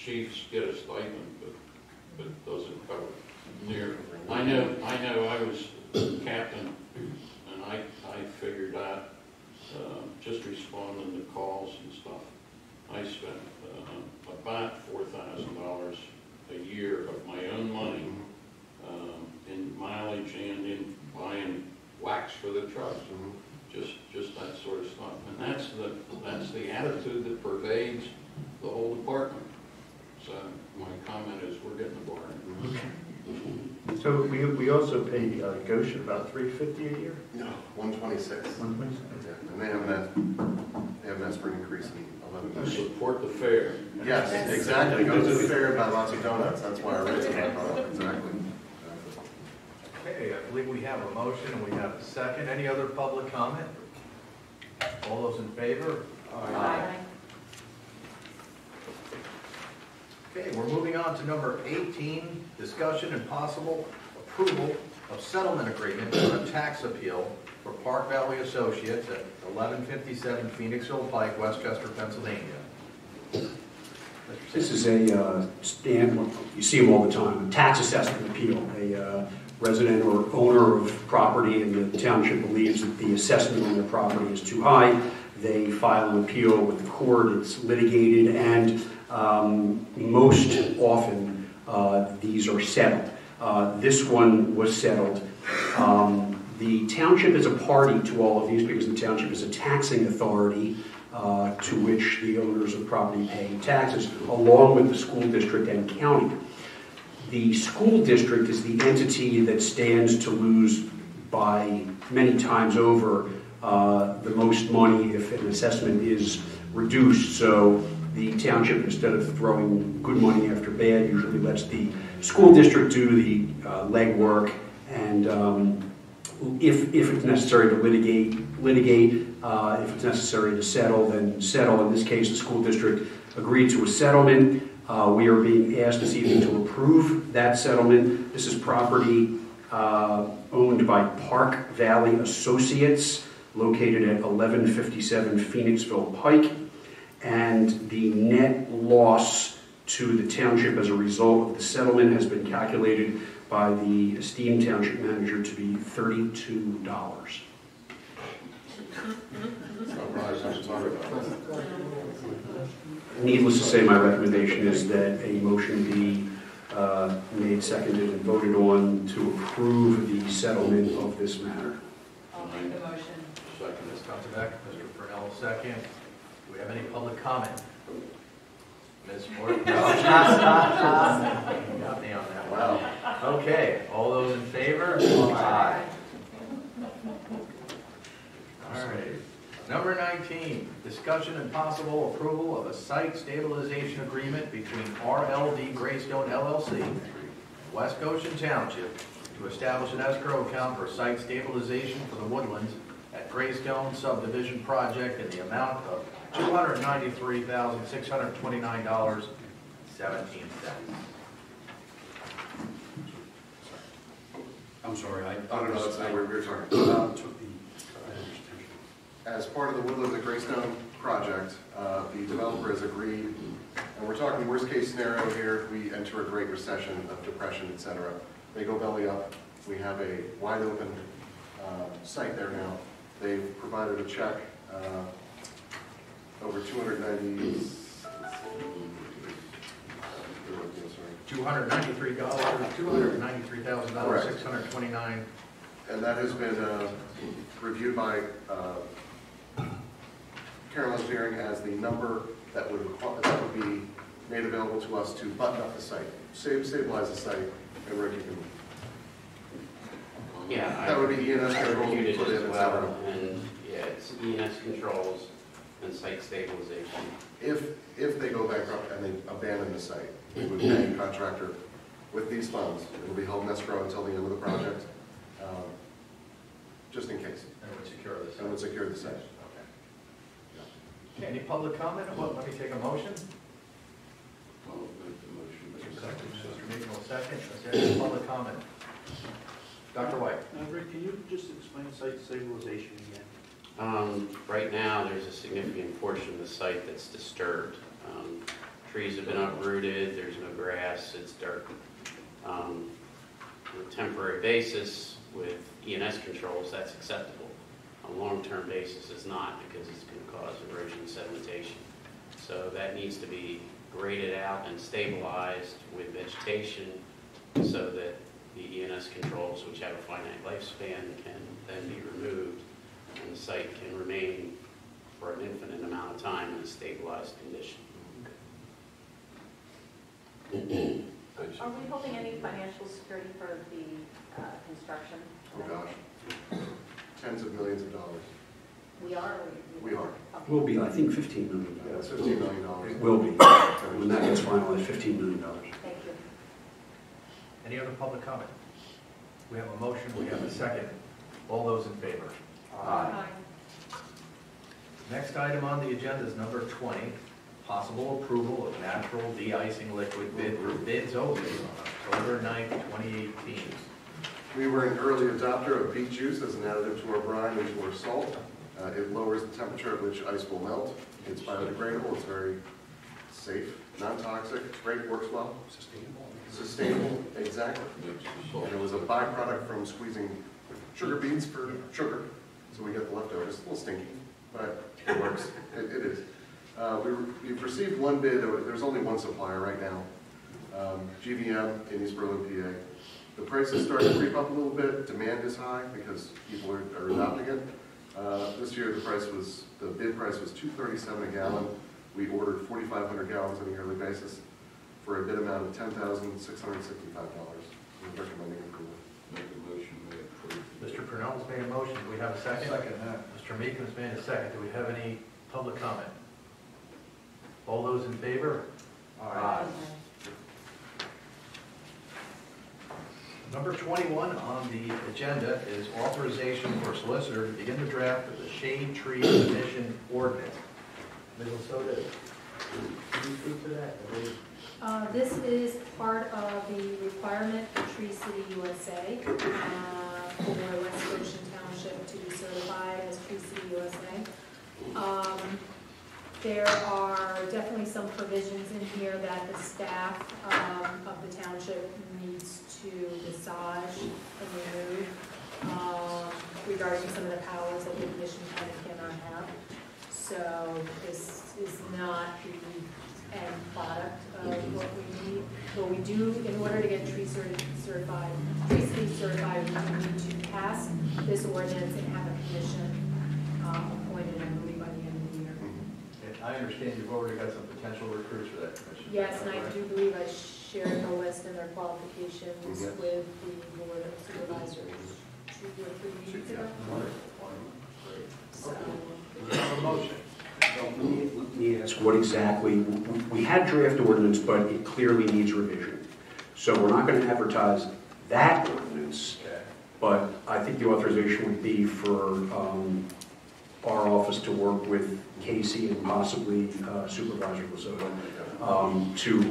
chiefs get a stipend, but it doesn't cover near. I know I was captain, and I figured out, just responding to calls and stuff, I spent about $4,000 a year of my own money in mileage and in buying wax for the trucks, just that sort of stuff. And that's the attitude that pervades the whole department. So my comment is we're getting the bargain. So we also pay Goshen about $350 a year? No, 126. 126. Yeah, and they have that spring increase in 11 months. Support the fair. Yes, exactly. Go to the fair and buy lots of donuts. That's why our rates are up. Exactly. Okay, I believe we have a motion and we have a second. Any other public comment? All those in favor? Aye. Okay, we're moving on to number 18, discussion and possible approval of settlement agreement on a tax appeal for Park Valley Associates at 1157 Phoenixville Pike, Westchester, Pennsylvania. This is a you see them all the time, a tax assessment appeal. A resident or owner of property in the township believes that the assessment on their property is too high. They file an appeal with the court, it's litigated, and most often these are settled. This one was settled. The township is a party to all of these because the township is a taxing authority to which the owners of property pay taxes, along with the school district and county. The school district is the entity that stands to lose by many times over the most money if an assessment is reduced. So the township, instead of throwing good money after bad, usually lets the school district do the legwork, and if it's necessary to litigate. If it's necessary to settle, then settle. In this case, the school district agreed to a settlement. We are being asked this evening to approve that settlement. This is property owned by Park Valley Associates, located at 1157 Phoenixville Pike. And the net loss to the township as a result of the settlement has been calculated by the esteemed township manager to be $32. Needless to say, my recommendation is that a motion be made, seconded, and voted on to approve the settlement of this matter. I'll make the motion. Second, Ms. Kunzbeck, Mr. Purnell, second. Do we have any public comment? Ms. Moore? No. You got me on that. Wow. Okay, all those in favor? Aye. All right. Number 19, discussion and possible approval of a site stabilization agreement between RLD Greystone LLC and West Goshen Township to establish an escrow account for site stabilization for the woodlands at Greystone subdivision project in the amount of $293,629.17. I'm sorry, I don't know, that's not where we were talking. As part of the Woodlands at Greystone project, the developer has agreed, and we're talking worst case scenario here, we enter a great recession of depression, etc. They go belly up. We have a wide open site there now. They've provided a check over $293,629. And that has been reviewed by Carroll Engineering as the number that would be made available to us to button up the site, stabilize the site, and Rick, you can. Yeah, that would be ENS I controls reviewed it put in, as etc. well, and yeah, it's ENS controls and site stabilization. If they go bankrupt and they abandon the site, we would pay a contractor with these funds. It will be held in escrow until the end of the project, just in case. And it would secure the site. And would secure the site. Okay, any public comment? Well, let me take a motion. I'll make the motion. Mr. Second, Mr. Meekin will second. Is there any public comment? Dr. White. Rick, can you just explain site stabilization again? Right now, there's a significant portion of the site that's disturbed. trees have been uprooted, there's no grass, it's dirt. On a temporary basis with E&S controls, that's acceptable. On a long-term basis, it's not, because it's going to cause erosion and sedimentation. So that needs to be graded out and stabilized with vegetation so that the E&S controls, which have a finite lifespan, can then be removed and the site can remain for an infinite amount of time in a stabilized condition. Are we holding any financial security for the construction? Oh, gosh. Tens of millions of dollars. We are? We are. Will be, I think, $15 million. Yeah, it's $15 million. It will be. When that gets finalized, $15 million. Thank you. Any other public comment? We have a motion, we have a second. All those in favor? Aye. Next item on the agenda is number 20, possible approval of natural de-icing liquid bid for bids open on October 9th, 2018. We were an early adopter of beet juice as an additive to our brine and to our salt. It lowers the temperature at which ice will melt. It's biodegradable, it's very safe, non-toxic, it's great, works well. Sustainable, exactly. And it was a byproduct from squeezing sugar beets for sugar, so we get the leftovers. A little stinky, but it works. It is. We've received one bid. There's only one supplier right now, GVM in East Berlin, PA. The prices started to creep up a little bit. Demand is high because people are adopting it. This year the bid price was $2.37 a gallon. We ordered 4,500 gallons on a yearly basis for a bid amount of $10,665. We're recommending approval. Make a motion, we approve. Mr. Purnell's made a motion, do we have a second? Second that. Mr. Meekins made a second, do we have any public comment? All those in favor? Aye. Number 21 on the agenda is authorization for solicitor to begin the draft of the shade tree emission ordinance. Ms. Soda, can you speak to that? This is part of the requirement for Tree City USA for West Goshen Township to be certified as Tree City USA. There are definitely some provisions in here that the staff of the township needs to massage and remove regarding some of the powers that the commission can and cannot have. So this is not the end product of what we need. But we do, in order to get Tree City certified, we need to pass this ordinance and have a commission appointed, I believe, by the end of the year. I understand you've already got some potential recruits for that commission. Yes, and I do believe I shared the list and their qualifications with the Board of Supervisors 2 or 3 weeks ago. So, We have a motion. Let me ask what exactly, we had draft ordinance, but it clearly needs revision. So we're not going to advertise that ordinance, but I think the authorization would be for our office to work with Casey and possibly Supervisor Lasoda to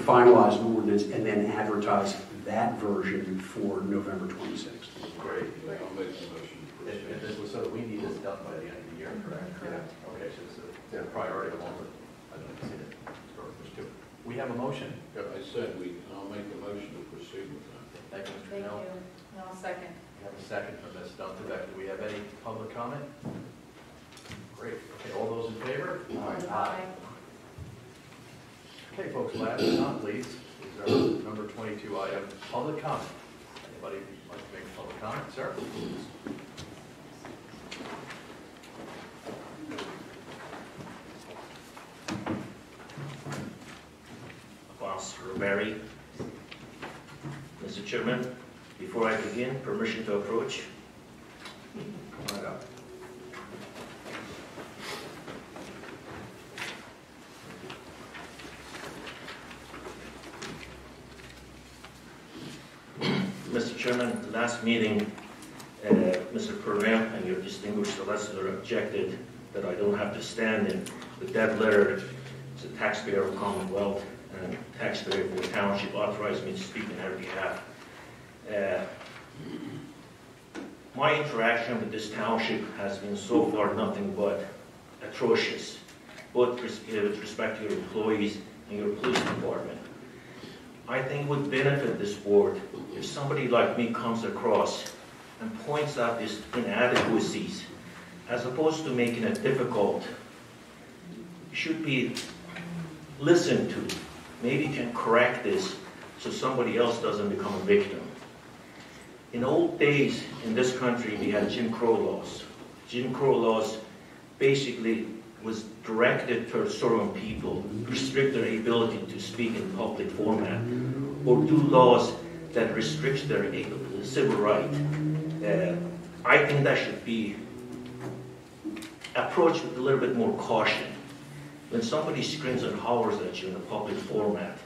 finalize an ordinance and then advertise that version for November 26th. Great. I'll make the motion. And Ms. Lasoda, we need this done by the end of the year, correct? Correct. Okay, so it's a priority along with, I'd like to see it. We have a motion. I said I'll make the motion to proceed with that. Thank you, Mr. thank Purnell. you. No, second. We have a second from Ms. Duntebeck. Do we have any public comment? Great. Okay, all those in favor? Aye. Okay, folks, last but not least is our number 22 item, public comment. Anybody like to make a public comment, sir? BoS Roberry. Mr. Chairman, before I begin, permission to approach. Come right up. Mr. Chairman, last meeting, Mr. Purnell and your distinguished solicitor objected that I don't have to stand in the dead letter as a taxpayer of Commonwealth and taxpayer for the township authorized me to speak on their behalf. My interaction with this township has been so far nothing but atrocious, both with respect to your employees and your police department. I think it would benefit this board if somebody like me comes across and points out these inadequacies, as opposed to making it difficult. It should be listened to. Maybe you can correct this so somebody else doesn't become a victim. In old days in this country, we had Jim Crow laws. Jim Crow laws basically was directed towards certain people, restrict their ability to speak in public format, or do laws that restrict their civil right. I think that should be approached with a little bit more caution. When somebody screams and hollers at you in a public format,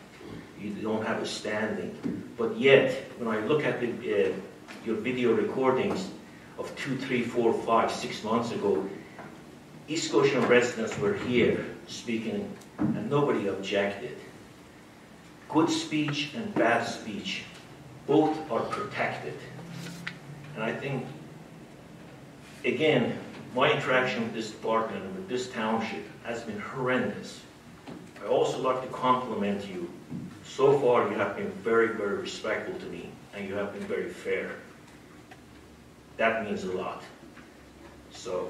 you don't have a standing. But yet, when I look at your video recordings of 2, 3, 4, 5, 6 months ago, East Goshen residents were here speaking and nobody objected. Good speech and bad speech, both are protected. And I think, again, my interaction with this department and with this township has been horrendous. I also like to compliment you. So far, you have been very, very respectful to me, and you have been very fair. That means a lot. So,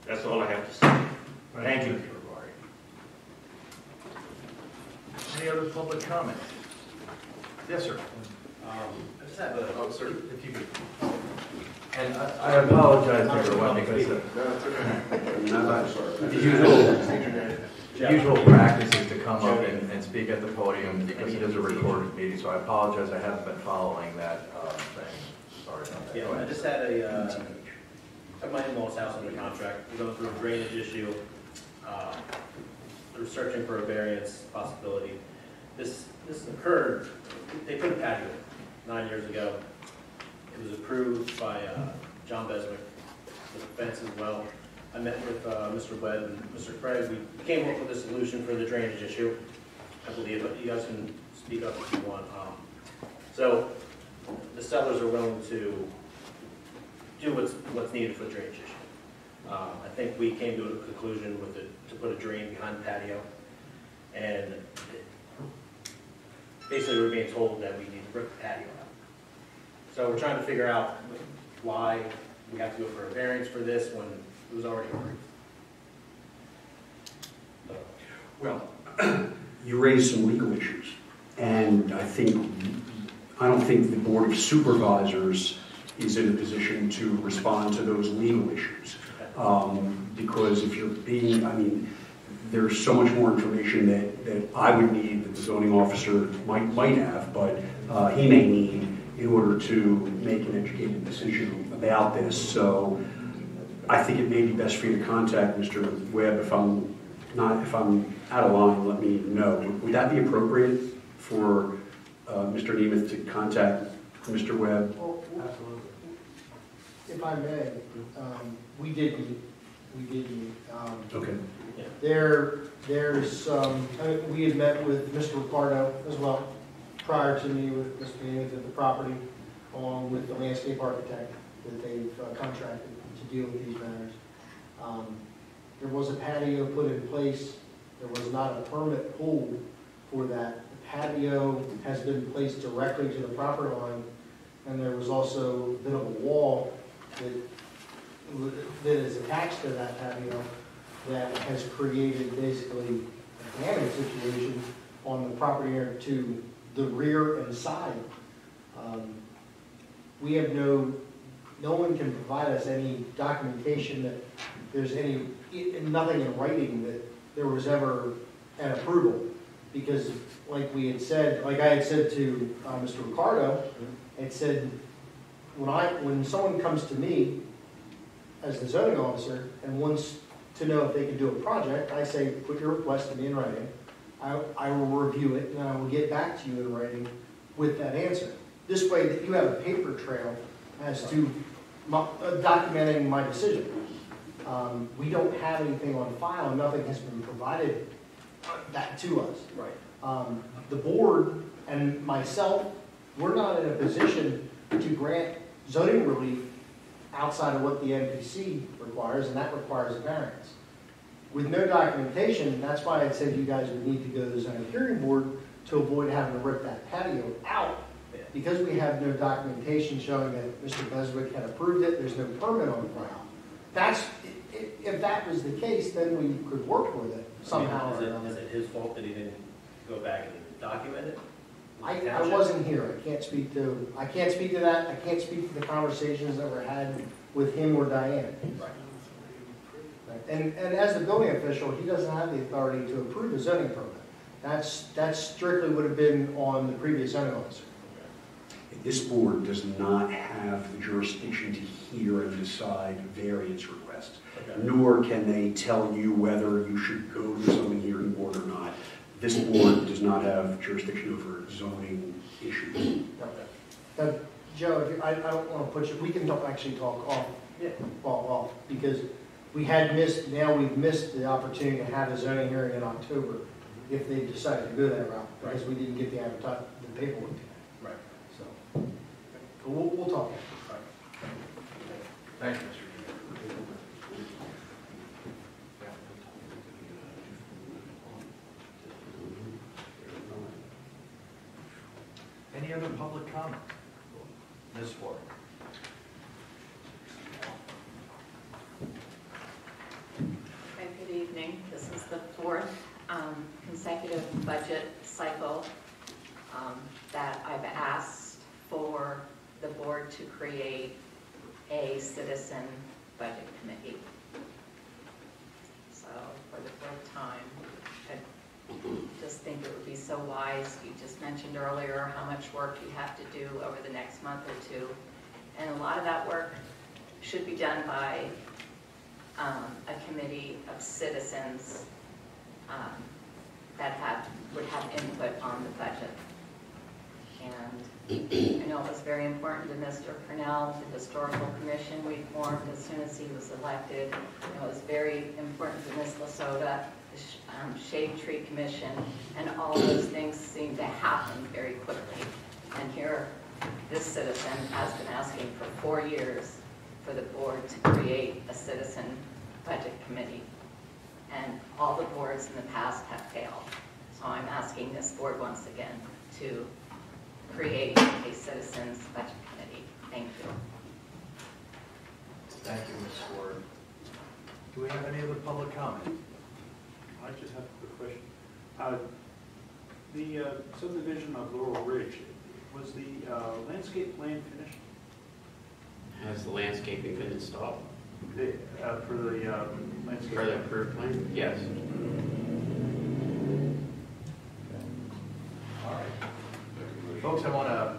that's all I have to say. Thank you. Any other public comments? Yes, sir. I just have a... Oh, sir, if you could. And I apologize to everyone because the usual practice is to come up and speak at the podium because it is a recorded meeting, so I apologize, I haven't been following that thing. Sorry about that. Yeah, I just had at my in-law's house under contract. We're going through a drainage issue. We're searching for a variance possibility. This occurred, they put a patio 9 years ago. It was approved by John Beswick, with the fence as well. I met with Mr. Webb and Mr. Craig. We came up with a solution for the drainage issue, I believe, but you guys can speak up if you want. So the sellers are willing to do what's needed for the drainage issue. I think we came to a conclusion with it to put a drain behind the patio, and basically we're being told that we need to rip the patio out. So we're trying to figure out why we have to go for a variance for this when it was already approved. Well, you raised some legal issues, and I don't think the Board of Supervisors is in a position to respond to those legal issues. Because if you're being, there's so much more information that I would need that the zoning officer might have, but he may need in order to make an educated decision about this. So I think it may be best for you to contact Mr. Webb. If I'm out of line, let me know. Would that be appropriate for Mr. Nemeth to contact Mr. Webb? Well, absolutely. If I may, we did meet. Okay. There's some, we had met with Mr. Ricardo as well, prior to me with Mr. Nemeth at the property, along with the landscape architect that they've contracted to deal with these matters. There was a patio put in place. There was not a permit pulled for that. The patio has been placed directly to the property line, and there was also a bit of a wall that is attached to that patio that has created basically a damage situation on the property area to the rear and side. We have no one can provide us any documentation that there's nothing in writing that there was ever an approval. Because like I had said to Mr. Ricardo, it said, when someone comes to me as the zoning officer and wants to know if they can do a project, I say, put your request to me in writing. I will review it, and I will get back to you in writing with that answer. This way that you have a paper trail as to documenting my decision. We don't have anything on file, nothing has been provided that to us. Right. The board and myself, we're not in a position to grant zoning relief outside of what the NPC requires, and that requires a variance. with no documentation, that's why I said you guys would need to go to the zoning hearing board to avoid having to rip that patio out. Because we have no documentation showing that Mr. Beswick had approved it, there's no permit on file. If that was the case, then we could work with it somehow or another. Is it his fault that he didn't go back and document it? I wasn't here. I can't speak to that. I can't speak to the conversations that were had with him or Diane. Right. And as the building official, he doesn't have the authority to approve a zoning permit. That strictly would have been on the previous zoning officer. This board does not have the jurisdiction to hear and decide variance requests, nor can they tell you whether you should go to the zoning hearing board or not. This board does not have jurisdiction over zoning issues. Joe, I don't want to put you, we can actually talk off, because we've missed the opportunity to have a zoning hearing in October if they decided to go that route, because we didn't get the paperwork. Right. So, we'll talk. Right. Thank you, Mr. Any other public comment? Ms. Ford. Good evening. This is the fourth consecutive budget cycle that I've asked for the board to create a citizen budget committee. So for the fourth time, I just think it would be so wise. You just mentioned earlier how much work you have to do over the next month or two. And a lot of that work should be done by a committee of citizens that would have input on the budget. And I know it was very important to Mr. Purnell, the Historical Commission we formed as soon as he was elected. It was very important to Ms. Lasota, the Shade Tree Commission, and all those things seem to happen very quickly. And here, this citizen has been asking for 4 years for the board to create a citizen budget committee. And all the boards in the past have failed. So I'm asking this board once again to create a citizens budget committee. Thank you. Thank you, Ms. Ford. Do we have any other public comment? I just have a quick question. The subdivision of Laurel Ridge, was the landscape plan finished? Has the landscaping been installed? For the landscape? For the approved plan? Yes. All right. Folks, I want to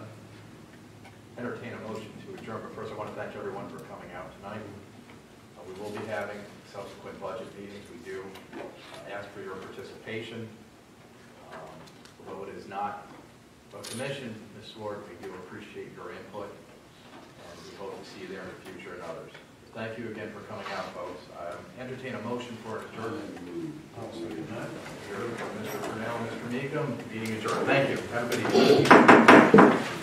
entertain a motion to adjourn, but first I want to thank everyone for coming out tonight. We will be having subsequent budget meetings. We do ask for your participation. Although it is not a commission, Ms. Sword, we do appreciate your input, and we hope to see you there in the future and others. Thank you again for coming out, folks. Entertain a motion for adjournment. Mr. Purnell, Mr. Meekum, meeting adjourned. Thank you. Have a good evening.